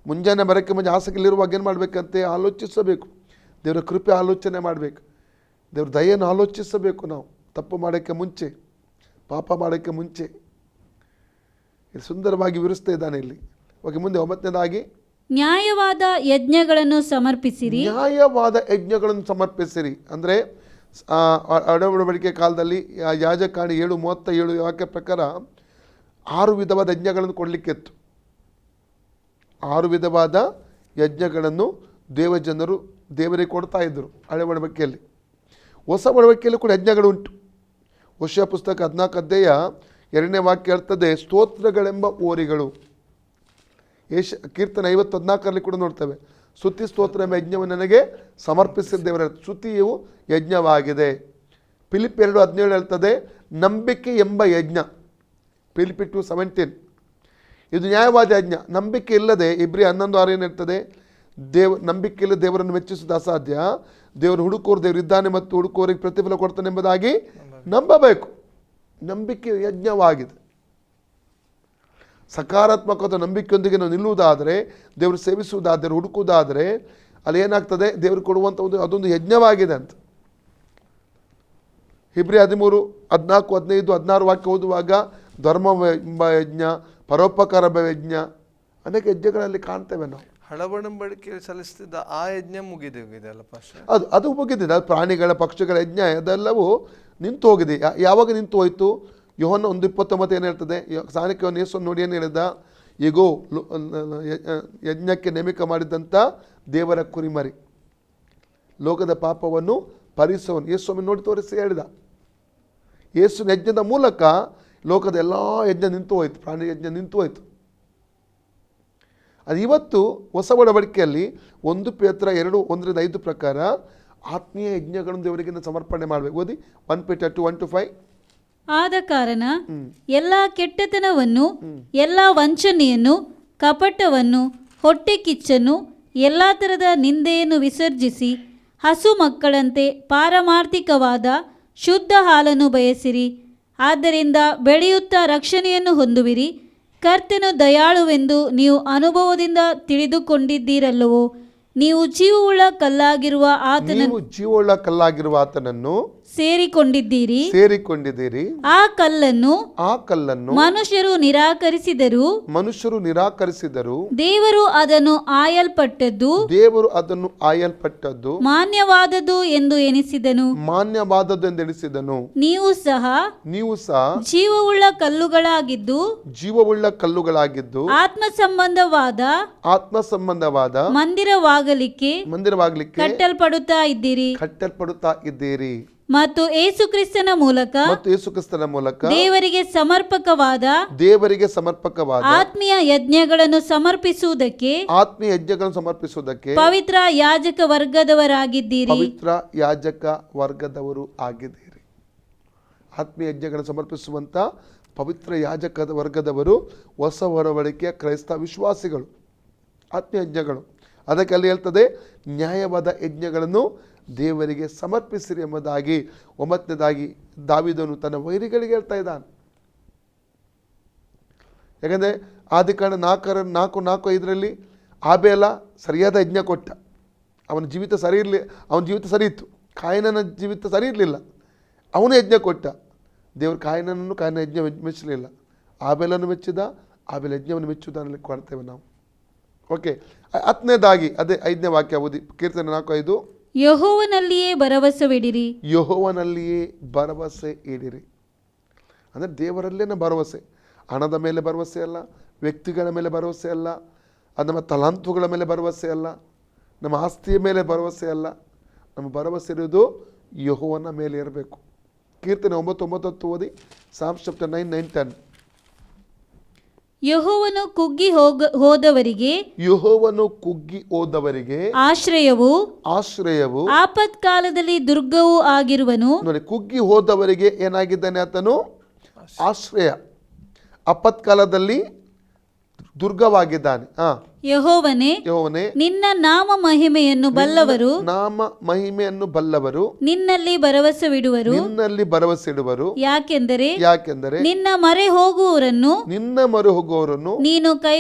ಮುಂಜಾನೆ ಬರೋಕ್ಕೆ ಮುಂಚೆ ಹಾಸಿಗೆಯಲ್ಲಿರುವಾಗ ಏನು ಮಾಡಬೇಕಂತೆ? ಆಲೋಚಿಸಬೇಕು. ದೇವರ ಕೃಪೆ ಆಲೋಚನೆ ಮಾಡಬೇಕು. ದೇವ್ರ ದಯೆಯನ್ನು ಆಲೋಚಿಸಬೇಕು. ನಾವು ತಪ್ಪು ಮಾಡೋಕ್ಕೆ ಮುಂಚೆ, ಪಾಪ ಮಾಡೋಕ್ಕೆ ಮುಂಚೆ. ಇದು ಸುಂದರವಾಗಿ ವಿವರಿಸ್ತಾ ಇದ್ದಾನೆ ಇಲ್ಲಿ. ಓಕೆ, ಮುಂದೆ 9ನೇದಾಗಿ, ನ್ಯಾಯವಾದ ಯಜ್ಞಗಳನ್ನು ಸಮರ್ಪಿಸಿರಿ. ಅಂದರೆ ಒಡಂಬಡಿಕೆ ಕಾಲದಲ್ಲಿ ಯಾಜಕಾಣಿ 7:37 ವಾಕ್ಯ ಪ್ರಕಾರ 6 ವಿಧವಾದ ಯಜ್ಞಗಳನ್ನು ಕೊಡಲಿಕ್ಕಿತ್ತು. 6 ವಿಧವಾದ ಯಜ್ಞಗಳನ್ನು ದೇವಜನರು ದೇವರಿಗೆ ಕೊಡ್ತಾ ಇದ್ದರು ಹಳೆ ಒಡಂಬಡಿಕೆಯಲ್ಲಿ. ಹೊಸ ಒಡಂಬಡಿಕೆಯಲ್ಲಿ ಕೂಡ ಯಜ್ಞಗಳು ಉಂಟು. ಹೋಶೇಯ ಪುಸ್ತಕ 14 ಅಧ್ಯಾಯ 2ನೇ ವಾಕ್ಯ ಹೇಳ್ತದೆ, ಸ್ತೋತ್ರಗಳೆಂಬ ಓರಿಗಳು. ಕೀರ್ತನೆ 50:14 ಕೂಡ ನೋಡ್ತೇವೆ, ಸ್ತುತಿ ಸ್ತೋತ್ರ ಎಂಬ ಯಜ್ಞವನ್ನು ನನಗೆ ಸಮರ್ಪಿಸಿದ ದೇವರ. ಸ್ತುತಿಯು ಯಜ್ಞವಾಗಿದೆ. ಫಿಲಿಪ್ 2:17 ಹೇಳ್ತದೆ, ನಂಬಿಕೆ ಎಂಬ ಯಜ್ಞ. ಫಿಲಿಪಿ 2:17 ಇದು ನ್ಯಾಯವಾದ ಯಜ್ಞ. ನಂಬಿಕೆ ಇಲ್ಲದೆ, ಇಬ್ರಿ 11:6 ಏನು ಹೇಳ್ತದೆ? ನಂಬಿಕೆ ಇಲ್ಲದೆ ದೇವರನ್ನು ಮೆಚ್ಚಿಸುವುದು ಅಸಾಧ್ಯ. ದೇವರು ಹುಡುಕೋರು ದೇವರು ಇದ್ದಾನೆ ಮತ್ತು ಹುಡುಕೋರಿಗೆ ಪ್ರತಿಫಲ ಕೊಡ್ತಾನೆ ಎಂಬುದಾಗಿ ನಂಬಬೇಕು. ನಂಬಿಕೆ ಯಜ್ಞವಾಗಿದೆ. ಸಕಾರಾತ್ಮಕವಾದ ನಂಬಿಕೆಯೊಂದಿಗೆ ನಾವು ನಿಲ್ಲುವುದಾದರೆ, ದೇವರು ಸೇವಿಸುವುದಾದರೆ, ಹುಡುಕುವುದಾದರೆ, ಅಲ್ಲಿ ಏನಾಗ್ತದೆ? ದೇವರು ಕೊಡುವಂಥ ಅದೊಂದು ಯಜ್ಞವಾಗಿದೆ ಅಂತ. ಇಬ್ರಿ 13:14-15-16 ವಾಕ್ಯ ಓದುವಾಗ ಧರ್ಮ ಎಂಬ ಯಜ್ಞ, ಪರೋಪಕಾರ ಯಜ್ಞ, ಅನೇಕ ಯಜ್ಞಗಳಲ್ಲಿ ಕಾಣ್ತೇವೆ ನಾವು. ಹಳಬಡಂಬಡಿಕೆಯಲ್ಲಿ ಸಲ್ಲಿಸ್ತಿದ್ದ ಆ ಯಜ್ಞ ಮುಗಿದಿದೆ ಅಲ್ಲ ಪಾಸ್ಟರ್? ಅದು ಮುಗಿದಿದೆ. ಪ್ರಾಣಿಗಳ ಪಕ್ಷಿಗಳ ಯಜ್ಞ ಅದೆಲ್ಲವೂ ನಿಂತು ಹೋಗಿದೆ. ಯಾವಾಗ ನಿಂತು ಹೋಯಿತು? ಯೋಹನ್ನ 1:29 ಏನು ಹೇಳ್ತದೆ? ಸಾನಿಕವನ್ನು ಯೇಸುವನ್ನು ನೋಡಿ ಏನು ಹೇಳಿದ? ಈಗೋ ಯಜ್ಞಕ್ಕೆ ನೇಮಕ ಮಾಡಿದಂಥ ದೇವರ ಕುರಿಮರಿ, ಲೋಕದ ಪಾಪವನ್ನು ಪರಿಸವನು ಯೇಸುವನ್ನು ನೋಡಿ ತೋರಿಸಿ ಹೇಳಿದ. ಯೇಸುವಿನ ಯಜ್ಞದ ಮೂಲಕ ಲೋಕದ ಎಲ್ಲ ಯಜ್ಞ ನಿಂತು ಹೋಯಿತು, ಪ್ರಾಣಿ ಯಜ್ಞ ನಿಂತು ಹೋಯಿತು. ಅದು ಇವತ್ತು ಹೊಸ ಒಡಂಬಡಿಕೆಯಲ್ಲಿ 1 ಪೇತ್ರ 2:1-5 ಪ್ರಕಾರ ಆತ್ಮೀಯ ಯಜ್ಞಗಳನ್ನು ದೇವರಿಗೆ ಸಮರ್ಪಣೆ ಮಾಡಬೇಕು. ಓದಿ 1 Peter 2:1-5. ಆದ ಕಾರಣ ಎಲ್ಲ ಕೆಟ್ಟತನವನ್ನು, ಎಲ್ಲ ವಂಚನೆಯನ್ನು, ಕಪಟವನ್ನು, ಹೊಟ್ಟೆ ಕಿಚ್ಚನ್ನು, ಎಲ್ಲ ಥರದ ನಿಂದೆಯನ್ನು ವಿಸರ್ಜಿಸಿ ಹಸು ಮಕ್ಕಳಂತೆ ಪಾರಮಾರ್ಥಿಕವಾದ ಶುದ್ಧ ಹಾಲನ್ನು ಬಯಸಿರಿ. ಆದ್ದರಿಂದ ಬೆಳೆಯುತ್ತಾ ರಕ್ಷಣೆಯನ್ನು ಹೊಂದುವಿರಿ. ಕರ್ತನು ದಯಾಳುವೆಂದು ನೀವು ಅನುಭವದಿಂದ ತಿಳಿದುಕೊಂಡಿದ್ದೀರಲ್ಲವೋ. ನೀವು ಜೀವವುಳ್ಳ ಕಲ್ಲಾಗಿರುವ ಆತನನ್ನು ಸೇರಿಕೊಂಡಿದ್ದೀರಿ. ಆ ಕಲ್ಲನ್ನು ಮನುಷ್ಯರು ನಿರಾಕರಿಸಿದರು. ದೇವರು ಅದನ್ನು ಆಯಲ್ಪಟ್ಟದ್ದು ಮಾನ್ಯವಾದದ್ದು ಎಂದು ಎನಿಸಿದನು. ನೀವು ಸಹ ಜೀವವುಳ್ಳ ಕಲ್ಲುಗಳಾಗಿದ್ದು ಆತ್ಮ ಸಂಬಂಧವಾದ ಮಂದಿರವಾಗಲಿಕ್ಕೆ ಕಟ್ಟಲ್ಪಡುತ್ತಾ ಇದ್ದೀರಿ. ಮತ್ತು ಯೇಸು ಕ್ರಿಸ್ತನ ಮೂಲಕ ದೇವರಿಗೆ ಸಮರ್ಪಕವಾದ ಆತ್ಮೀಯ ಯಜ್ಞಗಳನ್ನು ಸಮರ್ಪಿಸುವುದಕ್ಕೆ ಪವಿತ್ರ ಯಾಜಕ ವರ್ಗದವರಾಗಿದ್ದೀರಿ. ಆತ್ಮೀಯ ಯಜ್ಞಗಳನ್ನು ಸಮರ್ಪಿಸುವಂತ ಪವಿತ್ರ ಯಾಜಕ ವರ್ಗದವರು ಹೊಸ ಒಡಂಬಡಿಕೆಯ ಕ್ರೈಸ್ತ ವಿಶ್ವಾಸಿಗಳು. ಆತ್ಮೀಯ ಯಜ್ಞಗಳು, ಅದಕ್ಕೆ ಅಲ್ಲಿ ಹೇಳ್ತದೆ ನ್ಯಾಯವಾದ ಯಜ್ಞಗಳನ್ನು ದೇವರಿಗೆ ಸಮರ್ಪಿಸಿರಿ ಎಂಬುದಾಗಿ 9ನೇದಾಗಿ ದಾವೀದನು ತನ್ನ ವೈರಿಗಳಿಗೆ ಹೇಳ್ತಾ ಇದ್ದಾನೆ. ಯಾಕಂದರೆ ಆದಿಕಾಂಡ 4:4-5 ಆಬೇಲ ಸರಿಯಾದ ಯಜ್ಞ ಕೊಟ್ಟ. ಅವನ ಜೀವಿತ ಸರಿ ಇತ್ತು. ಕಾಯಿನನ ಜೀವಿತ ಸರಿ ಇರಲಿಲ್ಲ. ಅವನು ಯಜ್ಞ ಕೊಟ್ಟ. ದೇವರು ಕಾಯಿನ ಯಜ್ಞ ಮೆಚ್ಚಲಿಲ್ಲ. ಆಬೇಲನ್ನು ಮೆಚ್ಚಿದ. ಆಬೇಲ ಯಜ್ಞವನ್ನು ಮೆಚ್ಚುವುದನ್ನು ಕಾಣ್ತೇವೆ ನಾವು. ಓಕೆ, 10ನೇದಾಗಿ ಅದೇ 5ನೇ ವಾಕ್ಯ ಓದಿ, ಕೀರ್ತನೆ 4:5. ಯೆಹೋವನಲ್ಲಿಯೇ ಭರವಸೆ ಇಡಿರಿ. ಅಂದರೆ ದೇವರಲ್ಲೇನ ಭರವಸೆ. ಹಣದ ಮೇಲೆ ಭರವಸೆ ಅಲ್ಲ, ವ್ಯಕ್ತಿಗಳ ಮೇಲೆ ಭರವಸೆ ಅಲ್ಲ, ನಮ್ಮ ತಲಾಂತುಗಳ ಮೇಲೆ ಭರವಸೆ ಅಲ್ಲ, ನಮ್ಮ ಆಸ್ತಿಯ ಮೇಲೆ ಭರವಸೆ ಅಲ್ಲ. ನಮ್ಮ ಭರವಸೆ ಇರೋದು ಯೆಹೋವನ ಮೇಲೆ ಇರಬೇಕು. ಕೀರ್ತನೆ 9:9 ಓದಿ, ಸಾಮ್ಸ್ ಚಾಪ್ಟರ್ 9:9-10. ಯೆಹೋವನು ಕುಗ್ಗಿ ಹೋದವರಿಗೆ ಆಶ್ರಯವು ಆಪತ್ಕಾಲದಲ್ಲಿ ದುರ್ಗವೂ ಆಗಿರುವನು. ನೋಡಿ, ಕುಗ್ಗಿ ಹೋದವರಿಗೆ ಏನಾಗಿದ್ದಾನೆ ಆತನು? ಆಶ್ರಯ. ಆಪತ್ಕಾಲದಲ್ಲಿ ದುರ್ಗವಾಗಿದ್ದಾನೆ. ಯೆಹೋವನೇ, ನಿನ್ನ ನಾಮ ಮಹಿಮೆಯನ್ನು ಬಲ್ಲವರು ನಿನ್ನಲ್ಲಿ ಭರವಸೆ ಇಡುವರು. ಯಾಕೆಂದರೆ ನಿನ್ನ ಮೊರೆ ಹೋಗುವವರನ್ನು ನೀನು ಕೈ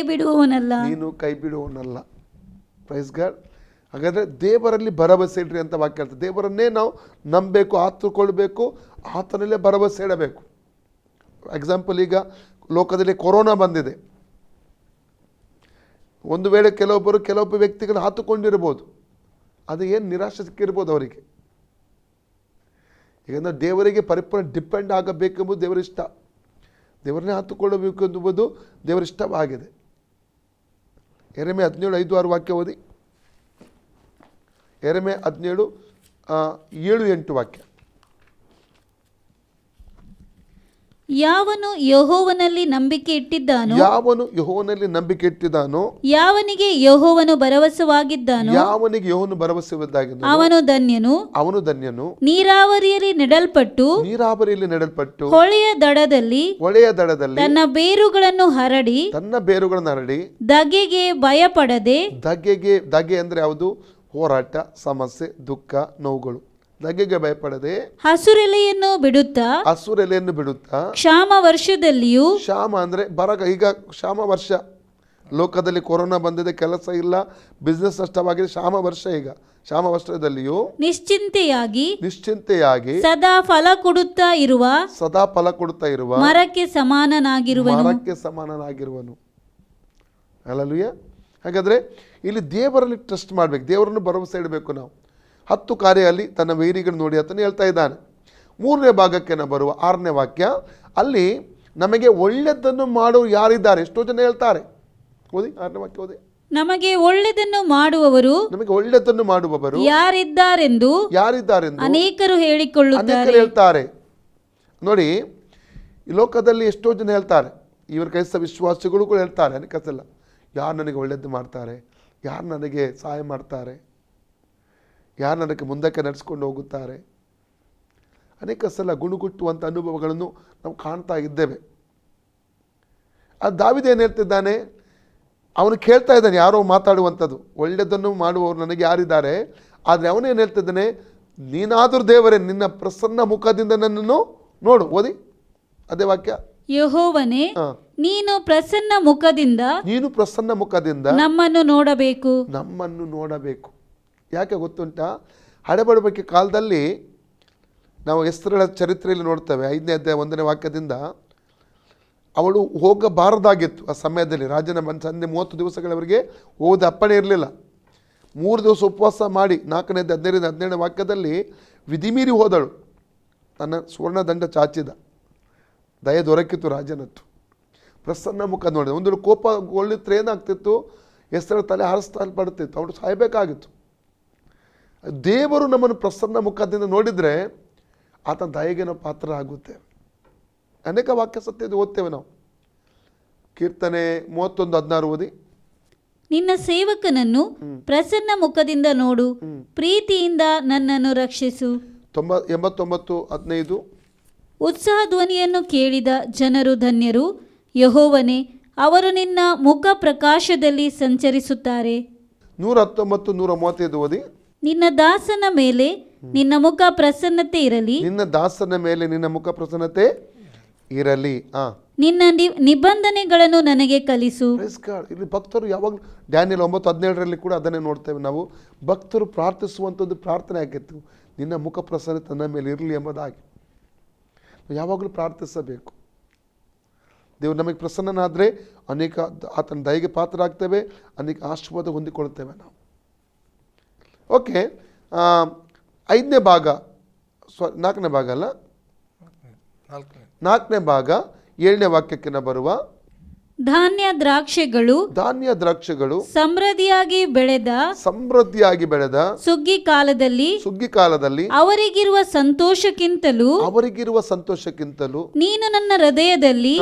ಬಿಡುವವನಲ್ಲ. Praise God. ಹಾಗಾದ್ರೆ ದೇವರಲ್ಲಿ ಭರವಸೆ ಇಡ್ರಿ ಅಂತ ವಾಕ್ಯ ಹೇಳ್ತದೆ. ದೇವರನ್ನೇ ನಾವು ನಂಬಬೇಕು, ಆತುಕೊಳ್ಬೇಕು, ಆತನಲ್ಲೇ ಭರವಸೆ ಇಡಬೇಕು. ಎಕ್ಸಾಂಪಲ್, ಈಗ ಲೋಕದಲ್ಲಿ ಕೊರೋನಾ ಬಂದಿದೆ. ಒಂದು ವೇಳೆ ಕೆಲವೊಬ್ಬ ವ್ಯಕ್ತಿಗಳು ಹಾತುಕೊಂಡಿರ್ಬೋದು. ಅದು ಏನು ನಿರಾಶೆ ಸಿಕ್ಕಿರ್ಬೋದು ಅವರಿಗೆ. ಈಗ ದೇವರಿಗೆ ಪರಿಪೂರ್ಣ ಡಿಪೆಂಡ್ ಆಗಬೇಕೆಂಬುದು ದೇವರ ಇಷ್ಟ. ದೇವರನ್ನೇ ಹಾತುಕೊಳ್ಳಬೇಕು ಎಂಬುದು ದೇವರ ಇಷ್ಟವಾಗಿದೆ. ಯೆರೆಮೀಯ 17:5-6 ವಾಕ್ಯ ಓದಿ. ಯೆರೆಮೀಯ 17:7-8 ವಾಕ್ಯ. ಯಾವನು ಯೆಹೋವನಲ್ಲಿ ನಂಬಿಕೆ ಇಟ್ಟಿದ್ದಾನೋ, ಯಾವನಿಗೆ ಯೆಹೋವನು ಭರವಸವಾಗಿದ್ದಾನೋ, ಅವನು ಧನ್ಯನು. ನೀರಾವರಿಯಲ್ಲಿ ನೆಡಲ್ಪಟ್ಟು ಹೊಳೆಯ ದಡದಲ್ಲಿ ತನ್ನ ಬೇರುಗಳನ್ನು ಹರಡಿ ಧಗೆಗೆ ಭಯಪಡದೆ. ಧಗೆ ಅಂದ್ರೆ ಯಾವುದು? ಹೋರಾಟ, ಸಮಸ್ಯೆ, ದುಃಖ, ನೋವುಗಳು. ಧಗೆಗೆ ಭಯಪಡದೆ ಹಸುರೆಲೆಯನ್ನು ಬಿಡುತ್ತಾ ಕ್ಷಾಮ ವರ್ಷದಲ್ಲಿಯೂ. ಕ್ಷಾಮ ಅಂದ್ರೆ ಈಗ ಕ್ಷಾಮ ವರ್ಷ. ಲೋಕದಲ್ಲಿ ಕೊರೋನಾ ಬಂದಿದೆ, ಕೆಲಸ ಇಲ್ಲ, ಬಿಸ್ನೆಸ್ ನಷ್ಟವಾಗಿದೆ. ಕ್ಷಾಮ ವರ್ಷ. ಈಗ ಕ್ಷಾಮ ವರ್ಷದಲ್ಲಿಯೂ ನಿಶ್ಚಿಂತೆಯಾಗಿ ಸದಾ ಫಲ ಕೊಡುತ್ತಾ ಇರುವ ಮರಕ್ಕೆ ಸಮಾನನಾಗಿರುವನು. ಹಲ್ಲೆಲೂಯಾ. ಹಾಗಾದ್ರೆ ಇಲ್ಲಿ ದೇವರಲ್ಲಿ ಟ್ರಸ್ಟ್ ಮಾಡ್ಬೇಕು, ದೇವರನ್ನು ಭರವಸೆ ಇಡಬೇಕು ನಾವು. 10 ಕಾರ್ಯದಲ್ಲಿ ತನ್ನ ವೈರಿಗಳನ್ನು ನೋಡಿ ಆತನು ಹೇಳ್ತಾ ಇದ್ದಾನೆ. 3ನೇ ಭಾಗಕ್ಕೆ ಬರುವ 6ನೇ ವಾಕ್ಯ. ಅಲ್ಲಿ ನಮಗೆ ಒಳ್ಳೆಯದನ್ನು ಮಾಡೋರು ಯಾರಿದ್ದಾರೆ? ಎಷ್ಟೋ ಜನ ಹೇಳ್ತಾರೆ ಓದಿ 6ನೇ ವಾಕ್ಯ ಓದಿ. ನಮಗೆ ಒಳ್ಳೆಯದನ್ನು ಮಾಡುವವರು ನಮಗೆ ಒಳ್ಳೆಯದನ್ನು ಮಾಡುವವರು ಯಾರಿದ್ದಾರೆಂದು ಯಾರಿದ್ದಾರೆಂದು ಅನೇಕರು ಹೇಳಿಕೊಳ್ಳುತ್ತಾರೆ. ಅನೇಕರು ಹೇಳ್ತಾರೆ. ನೋಡಿ, ಈ ಲೋಕದಲ್ಲಿ ಎಷ್ಟೋ ಜನ ಹೇಳ್ತಾರೆ, ಇವರು ಕ್ರೈಸ್ತ ವಿಶ್ವಾಸಿಗಳು ಕೂಡ ಹೇಳ್ತಾರೆ ಅನೇಕ ಸಲ, ಯಾರು ನನಗೆ ಒಳ್ಳೆಯದು ಮಾಡ್ತಾರೆ, ಯಾರು ನನಗೆ ಸಹಾಯ ಮಾಡ್ತಾರೆ, ಯಾರು ನನಗೆ ಮುಂದಕ್ಕೆ ನಡೆಸ್ಕೊಂಡು ಹೋಗುತ್ತಾರೆ. ಅನೇಕ ಸಲ ಗುಣಗುಟ್ಟುವಂಥ ಅನುಭವಗಳನ್ನು ನಾವು ಕಾಣ್ತಾ ಇದ್ದೇವೆ. ಅದು ದಾವೀದ ಏನು ಹೇಳ್ತಿದ್ದಾನೆ, ಅವನು ಕೇಳ್ತಾ ಇದ್ದಾನೆ ಯಾರೋ ಮಾತಾಡುವಂಥದ್ದು, ಒಳ್ಳೆಯದನ್ನು ಮಾಡುವವರು ನನಗೆ ಯಾರಿದ್ದಾರೆ. ಆದರೆ ಅವನೇನು ಹೇಳ್ತಿದ್ದಾನೆ, ನೀನಾದರೂ ದೇವರೇ ನಿನ್ನ ಪ್ರಸನ್ನ ಮುಖದಿಂದ ನನ್ನನ್ನು ನೋಡು. ಓದಿ ಅದೇ ವಾಕ್ಯ. ಯೆಹೋವನೇ, ನೀನು ಪ್ರಸನ್ನ ಮುಖದಿಂದ ನೀನು ಪ್ರಸನ್ನ ಮುಖದಿಂದ ನಮ್ಮನ್ನು ನೋಡಬೇಕು. ನಮ್ಮನ್ನು ನೋಡಬೇಕು. ಯಾಕೆ ಗೊತ್ತುಂಟಾ, ಹಳೆಬಡಬಡಿಕೆ ಕಾಲದಲ್ಲಿ ನಾವು ಎಸ್ತರಳ ಚರಿತ್ರೆಯಲ್ಲಿ ನೋಡ್ತೇವೆ, 5ನೇ ಅಧ್ಯಾಯ 1ನೇ ವಾಕ್ಯದಿಂದ, ಅವಳು ಹೋಗಬಾರದಾಗಿತ್ತು ಆ ಸಮಯದಲ್ಲಿ. ರಾಜನ ಸಂಧೆ 30 ದಿವಸಗಳವರೆಗೆ ಹೋದ ಅಪ್ಪಣೆ ಇರಲಿಲ್ಲ. 3 ದಿವಸ ಉಪವಾಸ ಮಾಡಿ 4ನೇ 15ರಿಂದ 17ನೇ ವಾಕ್ಯದಲ್ಲಿ ವಿಧಿಮೀರಿ ಹೋದಳು. ತನ್ನ ಸುವರ್ಣದಂಡ ಚಾಚಿದ, ದಯೆ ದೊರಕಿತ್ತು ರಾಜನತ್ತು. ಪ್ರಸನ್ನ ಮುಖ ನೋಡಿ, ಒಂದು ಕೋಪಗೊಳ್ಳಿದ್ರೆ ಏನಾಗ್ತಿತ್ತು, ಎಸ್ತಳ ತಲೆ ಹಾರಿಸ್ತಾಲ್ಪಡ್ತಿತ್ತು, ಅವಳು ಸಾಯಬೇಕಾಗಿತ್ತು. ದೇವರು ನಮ್ಮನ್ನು ಪ್ರಸನ್ನ ಮುಖದಿಂದ ನೋಡಿದರೆ ಆತನ ದಯೆಗೆ ನಾವು ಪಾತ್ರ ಆಗುತ್ತೇವೆ. ಅನೇಕ ವಾಕ್ಯ ಸತ್ಯದ ಓದ್ತೇವೆ ನಾವು. ಕೀರ್ತನೆ 31:16 ಓದಿ. ನಿನ್ನ ಸೇವಕನನ್ನು ಪ್ರಸನ್ನ ಮುಖದಿಂದ ನೋಡು, ಪ್ರೀತಿಯಿಂದ ನನ್ನನ್ನು ರಕ್ಷಿಸು. 89:15 ಉತ್ಸಾಹ ಧ್ವನಿಯನ್ನು ಕೇಳಿದ ಜನರು ಧನ್ಯರು. ಯೆಹೋವನೇ, ಅವರು ನಿನ್ನ ಮುಖ ಪ್ರಕಾಶದಲ್ಲಿ ಸಂಚರಿಸುತ್ತಾರೆ. 119, 135 ಓದಿ. ನಿನ್ನ ದಾಸನ ಮೇಲೆ ನಿನ್ನ ಮುಖ ಪ್ರಸನ್ನತೆ ಇರಲಿ. ನಿನ್ನ ದಾಸನ ಮೇಲೆ ನಿನ್ನ ಮುಖ ಪ್ರಸನ್ನತೆ ಇರಲಿ. ನಿನ್ನ ನಿಬಂಧನೆಗಳನ್ನು ನನಗೆ ಕಲಿಸು. ಇಲ್ಲಿ ಭಕ್ತರು ಯಾವಾಗಲೂ ಡ್ಯಾನಿಯಲ್ 9:17 ಕೂಡ ಅದನ್ನೇ ನೋಡ್ತೇವೆ ನಾವು. ಭಕ್ತರು ಪ್ರಾರ್ಥಿಸುವಂಥದ್ದು ಪ್ರಾರ್ಥನೆ ಆಗಿತ್ತು, ನಿನ್ನ ಮುಖ ಪ್ರಸನ್ನತೆ ನನ್ನ ಮೇಲೆ ಇರಲಿ ಎಂಬುದಾಗಿ. ಯಾವಾಗಲೂ ಪ್ರಾರ್ಥಿಸಬೇಕು. ದೇವರು ನಮಗೆ ಪ್ರಸನ್ನನಾದರೆ ಅನೇಕ ಆತನ ದಯೆಗೆ ಪಾತ್ರರಾಗ್ತೇವೆ, ಅನೇಕ ಆಶೀರ್ವಾದ ಹೊಂದಿಕೊಳ್ಳುತ್ತೇವೆ ನಾವು. ಓಕೆ, 5ನೇ ಭಾಗ, 4ನೇ ಭಾಗ ಅಲ್ಲ, 4ನೇ ಭಾಗ 7ನೇ ವಾಕ್ಯಕ್ಕೆ ಬರುವ ಧಾನ್ಯ ದ್ರಾಕ್ಷಿಗಳು ಸಮೃದ್ಧಿಯಾಗಿ ಬೆಳೆದ ಸುಗ್ಗಿ ಕಾಲದಲ್ಲಿ ಅವರಿಗಿರುವ ಸಂತೋಷಕ್ಕಿಂತಲೂ ನೀನು ನನ್ನ ಹೃದಯದಲ್ಲಿ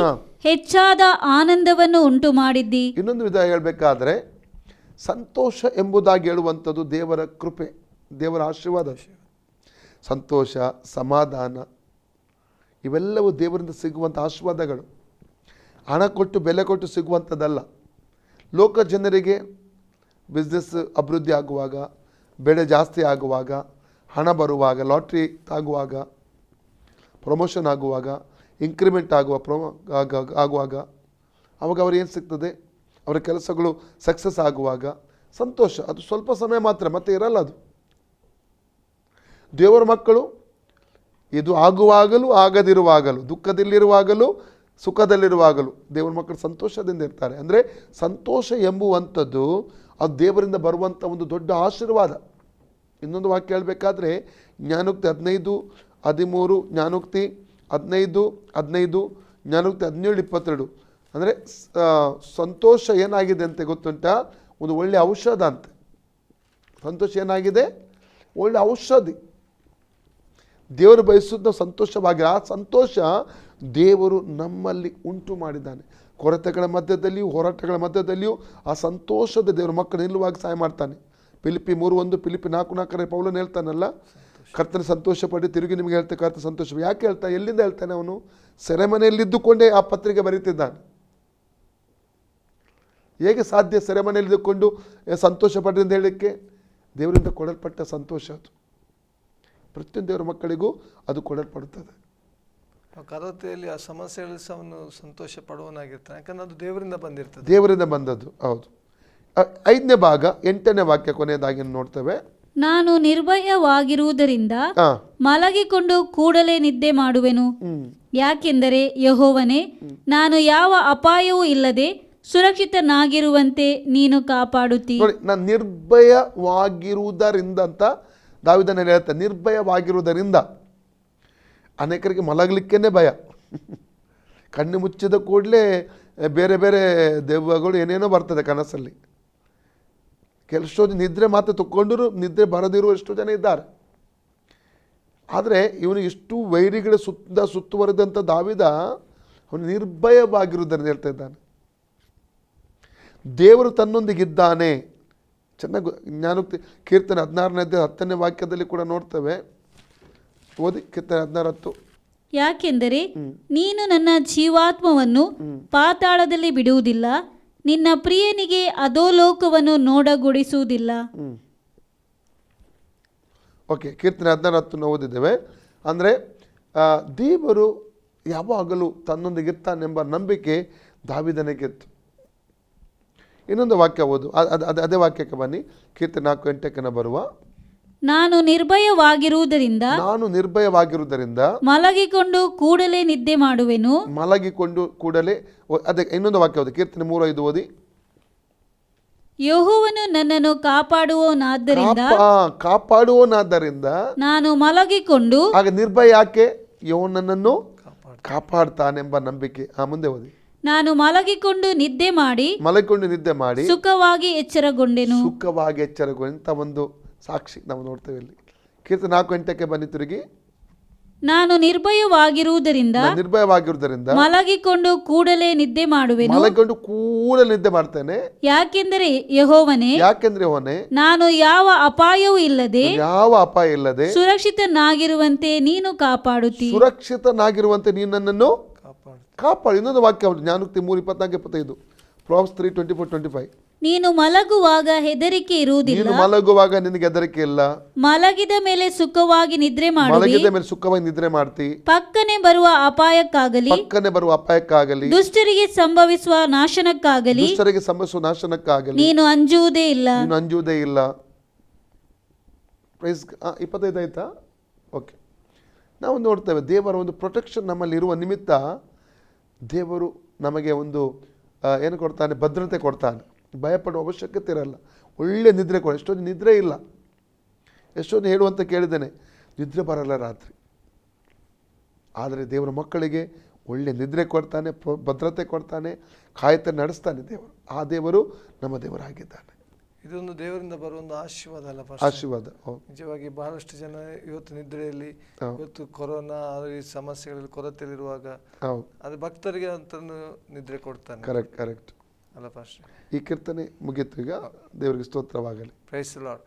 ಹೆಚ್ಚಾದ ಆನಂದವನ್ನು ಉಂಟು ಮಾಡಿದ್ದಿ. ಇನ್ನೊಂದು ವಿಧ ಹೇಳಬೇಕಾದ್ರೆ, ಸಂತೋಷ ಎಂಬುದಾಗಿ ಹೇಳುವಂಥದ್ದು ದೇವರ ಕೃಪೆ, ದೇವರ ಆಶೀರ್ವಾದ. ಸಂತೋಷ, ಸಮಾಧಾನ ಇವೆಲ್ಲವೂ ದೇವರಿಂದ ಸಿಗುವಂಥ ಆಶೀರ್ವಾದಗಳು. ಹಣ ಕೊಟ್ಟು ಬೆಲೆ ಕೊಟ್ಟು ಸಿಗುವಂಥದ್ದಲ್ಲ. ಲೋಕ ಜನರಿಗೆ ಬಿಸ್ನೆಸ್ ಅಭಿವೃದ್ಧಿ ಆಗುವಾಗ, ಬೆಳೆ ಜಾಸ್ತಿ ಆಗುವಾಗ, ಹಣ ಬರುವಾಗ, ಲಾಟ್ರಿ ಆಗುವಾಗ, ಪ್ರಮೋಷನ್ ಆಗುವಾಗ, ಇನ್ಕ್ರಿಮೆಂಟ್ ಆಗುವಾಗ ಅವಾಗ ಅವ್ರಿಗೆ ಏನು ಸಿಗ್ತದೆ, ಅವರ ಕೆಲಸಗಳು ಸಕ್ಸಸ್ ಆಗುವಾಗ ಸಂತೋಷ. ಅದು ಸ್ವಲ್ಪ ಸಮಯ ಮಾತ್ರ, ಮತ್ತೆ ಇರಲ್ಲ ಅದು. ದೇವರ ಮಕ್ಕಳು ಇದು ಆಗುವಾಗಲೂ ಆಗದಿರುವಾಗಲೂ, ದುಃಖದಲ್ಲಿರುವಾಗಲೂ ಸುಖದಲ್ಲಿರುವಾಗಲೂ ದೇವರ ಮಕ್ಕಳು ಸಂತೋಷದಿಂದ ಇರ್ತಾರೆ. ಅಂದರೆ ಸಂತೋಷ ಎಂಬುವಂಥದ್ದು ಅದು ದೇವರಿಂದ ಬರುವಂಥ ಒಂದು ದೊಡ್ಡ ಆಶೀರ್ವಾದ. ಇನ್ನೊಂದು ವಾಕ್ಯ ಹೇಳಬೇಕಾದ್ರೆ ಜ್ಞಾನೋಕ್ತಿ 15:13, ಜ್ಞಾನೋಕ್ತಿ 15:15, ಜ್ಞಾನೋಕ್ತಿ 17:22. ಅಂದರೆ ಸಂತೋಷ ಏನಾಗಿದೆ ಅಂತ ಗೊತ್ತುಂಟಾ, ಒಂದು ಒಳ್ಳೆಯ ಔಷಧ ಅಂತ. ಸಂತೋಷ ಏನಾಗಿದೆ, ಒಳ್ಳೆಯ ಔಷಧಿ. ದೇವರು ಬಯಸುತ್ತ ಸಂತೋಷವಾಗಿ, ಆ ಸಂತೋಷ ದೇವರು ನಮ್ಮಲ್ಲಿ ಉಂಟು ಮಾಡಿದ್ದಾನೆ. ಕೊರತೆಗಳ ಮಧ್ಯದಲ್ಲಿಯೂ ಹೋರಾಟಗಳ ಮಧ್ಯದಲ್ಲಿಯೂ ಆ ಸಂತೋಷದ ದೇವರ ಮಕ್ಕಳು ನಿಲ್ಲುವಾಗಿ ಸಹಾಯ ಮಾಡ್ತಾನೆ. ಫಿಲಿಪ್ಪಿ 3:1, ಫಿಲಿಪ್ಪಿ 4:4 ಪೌಲನು ಹೇಳ್ತಾನಲ್ಲ, ಕರ್ತನ ಸಂತೋಷ ಪಡಿ ತಿರುಗಿ ನಿಮಗೆ ಹೇಳ್ತಾ ಕರ್ತನ ಸಂತೋಷ. ಯಾಕೆ ಹೇಳ್ತಾನೆ, ಎಲ್ಲಿಂದ ಹೇಳ್ತಾನೆ ಅವನು? ಸೆರೆಮನೆಯಲ್ಲಿದ್ದುಕೊಂಡೇ ಆ ಪತ್ರಿಕೆ ಬರೀತಿದ್ದಾನೆ. ಹೇಗೆ ಸಾಧ್ಯ ಸೆರೆಮನೆಯಲ್ಲಿದ್ದುಕೊಂಡು ಸಂತೋಷ ಪಡ್ರಿ ಅಂತ ಹೇಳಲಿಕ್ಕೆ? ದೇವರಿಂದ ಕೊಡಲ್ಪಟ್ಟ ಸಂತೋಷ ಅದು. ಪ್ರತಿಯೊಂದು ದೇವರ ಮಕ್ಕಳಿಗೂ ಅದು ಕೊಡಲ್ಪಡುತ್ತದೆ. ಕರತೆಯಲ್ಲಿ ಆ ಸಮಸ್ಯೆಗಳಲ್ಲಿ ಸಹ ಅವನು ಸಂತೋಷ ಪಡುವನಾಗಿರ್ತಾನೆ, ಯಾಕಂದ್ರೆ ಅದು ದೇವರಿಂದ ಬಂದಿರ್ತದೆ, ದೇವರಿಂದ ಬಂದದ್ದು. ಹೌದು. 5ನೇ ಭಾಗ 8ನೇ ವಾಕ್ಯ ಕೊನೆಯದಾಗಿ ನೋಡ್ತೇವೆ. ನಾನು ನಿರ್ಭಯವಾಗಿರುವುದರಿಂದ ಮಲಗಿಕೊಂಡು ಕೂಡಲೇ ನಿದ್ದೆ ಮಾಡುವೆನು. ಯಾಕೆಂದರೆ ಯೆಹೋವನೇ, ನಾನು ಯಾವ ಅಪಾಯವೂ ಇಲ್ಲದೆ ಸುರಕ್ಷಿತನಾಗಿರುವಂತೆ ನೀನು ಕಾಪಾಡುತ್ತಿ. ನೋಡಿ, ನಾನು ನಿರ್ಭಯವಾಗಿರುವುದರಿಂದ ಅಂತ ದಾವೀದನಲ್ಲಿ ಹೇಳ್ತಾರೆ. ನಿರ್ಭಯವಾಗಿರುವುದರಿಂದ. ಅನೇಕರಿಗೆ ಮಲಗಲಿಕ್ಕೇ ಭಯ. ಕಣ್ಣು ಮುಚ್ಚಿದ ಕೂಡಲೇ ಬೇರೆ ಬೇರೆ ದೆವ್ವಗಳು ಏನೇನೋ ಬರ್ತದೆ ಕನಸಲ್ಲಿ. ಕೆಲಸೋ ನಿದ್ರೆ ಮಾತ್ರ ತಗೊಂಡು ನಿದ್ರೆ ಬರದಿರುವ ಎಷ್ಟೋ ಜನ ಇದ್ದಾರೆ. ಆದರೆ ಇವನು ಇಷ್ಟು ವೈರಿಗಳ ಸುತ್ತುವರೆದಂಥ ದಾವಿದ ಅವನು ನಿರ್ಭಯವಾಗಿರುವುದನ್ನು ಹೇಳ್ತಾ ಇದ್ದಾನೆ. ದೇವರು ತನ್ನೊಂದಿಗಿದ್ದಾನೆ. ಚೆನ್ನಾಗಿ ಜ್ಞಾನೋಕ್ತಿ ಕೀರ್ತನೆ 16ನೇ 10ನೇ ವಾಕ್ಯದಲ್ಲಿ ಕೂಡ ನೋಡ್ತೇವೆ. ಓದಿ ಕೀರ್ತನೆ 16:10. ಯಾಕೆಂದರೆ ನೀನು ನನ್ನ ಜೀವಾತ್ಮವನ್ನು ಪಾತಾಳದಲ್ಲಿ ಬಿಡುವುದಿಲ್ಲ, ನಿನ್ನ ಪ್ರಿಯನಿಗೆ ಅಧೋಲೋಕವನ್ನು ನೋಡಗೊಡಿಸುವುದಿಲ್ಲ. ಓಕೆ, ಕೀರ್ತನೆ 16:10 ಓದಿದ್ದೇವೆ. ಅಂದರೆ ದೇವರು ಯಾವಾಗಲೂ ತನ್ನೊಂದಿಗಿರ್ತಾನೆಂಬ ನಂಬಿಕೆ ದಾವಿದನಿಗಿತ್ತು. ಇನ್ನೊಂದು ವಾಕ್ಯ ಓದು, ಅದೇ ವಾಕ್ಯಕ್ಕೆ ಬನ್ನಿ. ಕೀರ್ತನೆ 4:8 ಬರುವ, ನಾನು ನಿರ್ಭಯವಾಗಿರುವುದರಿಂದ ಮಲಗಿಕೊಂಡು ಕೂಡಲೇ ನಿದ್ದೆ ಮಾಡುವೆನು. ಮಲಗಿಕೊಂಡು ಕೂಡಲೇ ಅದೇ ಇನ್ನೊಂದು ವಾಕ್ಯ ಓದಿ, ಕೀರ್ತನೆ 3:5 ಓದಿ. ಯೆಹೋವನು ನನ್ನನ್ನು ಕಾಪಾಡುವನಾದ್ದರಿಂದ ನಾನು ಮಲಗಿಕೊಂಡು. ಆಗ ನಿರ್ಭಯ ಯಾಕೆ? ಯೆಹೋವನನ್ನು ಕಾಪಾಡ್ತಾನೆಂಬ ನಂಬಿಕೆ. ಮುಂದೆ ಓದಿ. ನಾನು ಮಲಗಿಕೊಂಡು ನಿದ್ದೆ ಮಾಡಿ ಸುಖವಾಗಿ ಎಚ್ಚರಗೊಂಡೆನು. ಇಂಥ ಒಂದು ಸಾಕ್ಷಿ ನಾವು ನೋಡ್ತೇವೆ ಇಲ್ಲಿ. ಕೀರ್ತನೆ 4:8 ಬನ್ನಿ ತಿರುಗಿ. ನಾನು ನಿರ್ಭಯವಾಗಿರುವುದರಿಂದ ಮಲಗಿಕೊಂಡು ಕೂಡಲೇ ನಿದ್ದೆ ಮಾಡುವೆನು. ನಿದ್ದೆ ಮಾಡ್ತೇನೆ. ಯಾಕೆಂದರೆ ಯೆಹೋವನೇ ನಾನು ಯಾವ ಅಪಾಯವೂ ಇಲ್ಲದೆ ಸುರಕ್ಷಿತನಾಗಿರುವಂತೆ ನೀನು ಕಾಪಾಡುತ್ತಿ. ನನ್ನನ್ನು ಕಾಪಾಡು. ಇನ್ನೊಂದು ವಾಕ್ಯ ಜ್ಞಾನೋಕ್ತಿ 3:24-25, ಪ್ರಾಬ್ಸ್ 3:24-25. ನೀನು ಮಲಗುವಾಗ ಹೆದರಿಕೆ ಇರುವುದಿಲ್ಲ, ನಿನಗೆ ಹೆದರಿಕೆ ಇಲ್ಲ. ಮಲಗಿದ ಮೇಲೆ ಸುಖವಾಗಿ ನಿದ್ರೆ ಮಾಡ್ತಿ. ಪಕ್ಕನೆ ಬರುವ ಅಪಾಯಕ್ಕಾಗಲಿ ದುಷ್ಟರಿಗೆ ಸಂಭವಿಸುವ ನಾಶನಕ್ಕಾಗಲಿ ನೀನು ಅಂಜುವುದೇ ಇಲ್ಲ. 25 ಆಯ್ತಾ? ಓಕೆ, ನಾವು ನೋಡ್ತೇವೆ ದೇವರ ಒಂದು ಪ್ರೊಟೆಕ್ಷನ್ ನಮ್ಮಲ್ಲಿ ಇರುವ ನಿಮಿತ್ತ ದೇವರು ನಮಗೆ ಒಂದು ಏನು ಕೊಡ್ತಾನೆ? ಭದ್ರತೆ ಕೊಡ್ತಾನೆ. ಭಯಪಡುವ ಅವಶ್ಯಕತೆ ಇರಲ್ಲ. ಒಳ್ಳೆ ನಿದ್ರೆ ಕೊಡ. ಎಷ್ಟೊಂದು ನಿದ್ರೆ ಇಲ್ಲ. ಎಷ್ಟೊಂದು ಹೇಳುವಂತ ಕೇಳಿದ್ದೇನೆ, ನಿದ್ರೆ ಬರಲ್ಲ ರಾತ್ರಿ. ಆದರೆ ದೇವರ ಮಕ್ಕಳಿಗೆ ಒಳ್ಳೆ ನಿದ್ರೆ ಕೊಡ್ತಾನೆ, ಭದ್ರತೆ ಕೊಡ್ತಾನೆ, ಕಾಯ್ತಾ ನಡೆಸ್ತಾನೆ ದೇವರು. ಆ ದೇವರು ನಮ್ಮ ದೇವರಾಗಿದ್ದಾನೆ. ಇದೊಂದು ದೇವರಿಂದ ಬರುವ ಒಂದು ಆಶೀರ್ವಾದ ಅಲ್ಲ? ಆಶೀರ್ವಾದ. ನಿಜವಾಗಿ ಬಹಳಷ್ಟು ಜನ ಇವತ್ತು ನಿದ್ರೆಯಲ್ಲಿ, ಇವತ್ತು ಕೊರೋನಾ ಈ ಸಮಸ್ಯೆಗಳಲ್ಲಿ ಕೊರತೆಯಲ್ಲಿರುವಾಗ ಅದು ಭಕ್ತರಿಗೆ ಅಂತ ನಿದ್ರೆ ಕೊಡ್ತಾನೆ. ಕರೆಕ್ಟ್ ಅಲ್ಲ ಪಾಸ್ಟರ್? ಈ ಕೀರ್ತನೆ ಮುಗಿತು. ಈಗ ದೇವರಿಗೆ ಸ್ತೋತ್ರವಾಗಲಿ. Praise the lord.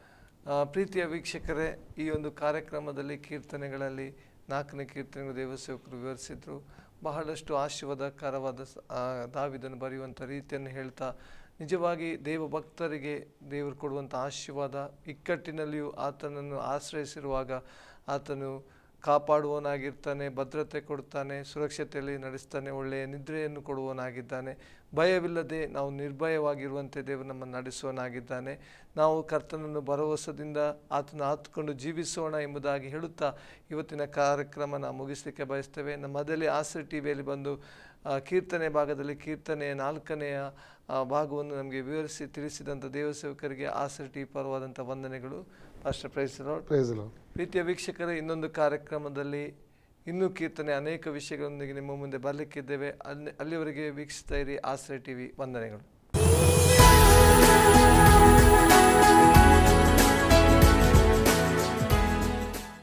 ಪ್ರೀತಿಯ ವೀಕ್ಷಕರೇ, ಈ ಒಂದು ಕಾರ್ಯಕ್ರಮದಲ್ಲಿ ಕೀರ್ತನೆಗಳಲ್ಲಿ 4ನೇ ಕೀರ್ತನೆಗಳು ದೇವಸೇವಕರು ವಿವರಿಸಿದ್ರು. ಬಹಳಷ್ಟು ಆಶೀರ್ವಾದಕರವಾದ ದಾವಿದನು ಬರೆಯುವಂಥ ರೀತಿಯನ್ನು ಹೇಳ್ತಾ, ನಿಜವಾಗಿ ದೇವ ಭಕ್ತರಿಗೆ ದೇವರು ಕೊಡುವಂಥ ಆಶೀರ್ವಾದ, ಇಕ್ಕಟ್ಟಿನಲ್ಲಿಯೂ ಆತನನ್ನು ಆಶ್ರಯಿಸಿರುವಾಗ ಆತನು ಕಾಪಾಡುವವನಾಗಿರ್ತಾನೆ, ಭದ್ರತೆ ಕೊಡ್ತಾನೆ, ಸುರಕ್ಷತೆಯಲ್ಲಿ ನಡೆಸ್ತಾನೆ, ಒಳ್ಳೆಯ ನಿದ್ರೆಯನ್ನು ಕೊಡುವವನಾಗಿದ್ದಾನೆ. ಭಯವಿಲ್ಲದೆ ನಾವು ನಿರ್ಭಯವಾಗಿರುವಂತೆ ದೇವರು ನಮ್ಮನ್ನು ನಡೆಸುವವನಾಗಿದ್ದಾನೆ. ನಾವು ಕರ್ತನನ್ನು ಭರವಸೆಯಿಂದ ಆತನ ಆತ್ಕೊಂಡು ಜೀವಿಸೋಣ ಎಂಬುದಾಗಿ ಹೇಳುತ್ತಾ ಇವತ್ತಿನ ಕಾರ್ಯಕ್ರಮ ಮುಗಿಸಲಿಕ್ಕೆ ಬಯಸ್ತೇವೆ. ನಮ್ಮ ಮೊದಲೇ ಆಸರೆ ಟಿವಿಯಲ್ಲಿ ಬಂದು ಕೀರ್ತನೆ ಭಾಗದಲ್ಲಿ ಕೀರ್ತನೆಯ 4ನೆಯ ಭಾಗವನ್ನು ನಮಗೆ ವಿವರಿಸಿ ತಿಳಿಸಿದಂಥ ದೇವಸೇವಕರಿಗೆ ಆಸರೆ ಟಿವಿ ಪರವಾದಂಥ ವಂದನೆಗಳು. Pastor, praise the lord. ಪ್ರೀತಿಯ ವೀಕ್ಷಕರೇ, ಇನ್ನೊಂದು ಕಾರ್ಯಕ್ರಮದಲ್ಲಿ ಇನ್ನೂ ಕೀರ್ತನೆ ಅನೇಕ ವಿಷಯಗಳೊಂದಿಗೆ ನಿಮ್ಮ ಮುಂದೆ ಬರಲಿಕ್ಕಿದ್ದೇವೆ. ಅಲ್ಲಿವರೆಗೆ ವೀಕ್ಷಿಸ್ತಾ ಇರಿ ಆಸರೆ ಟಿವಿ. ವಂದನೆಗಳು.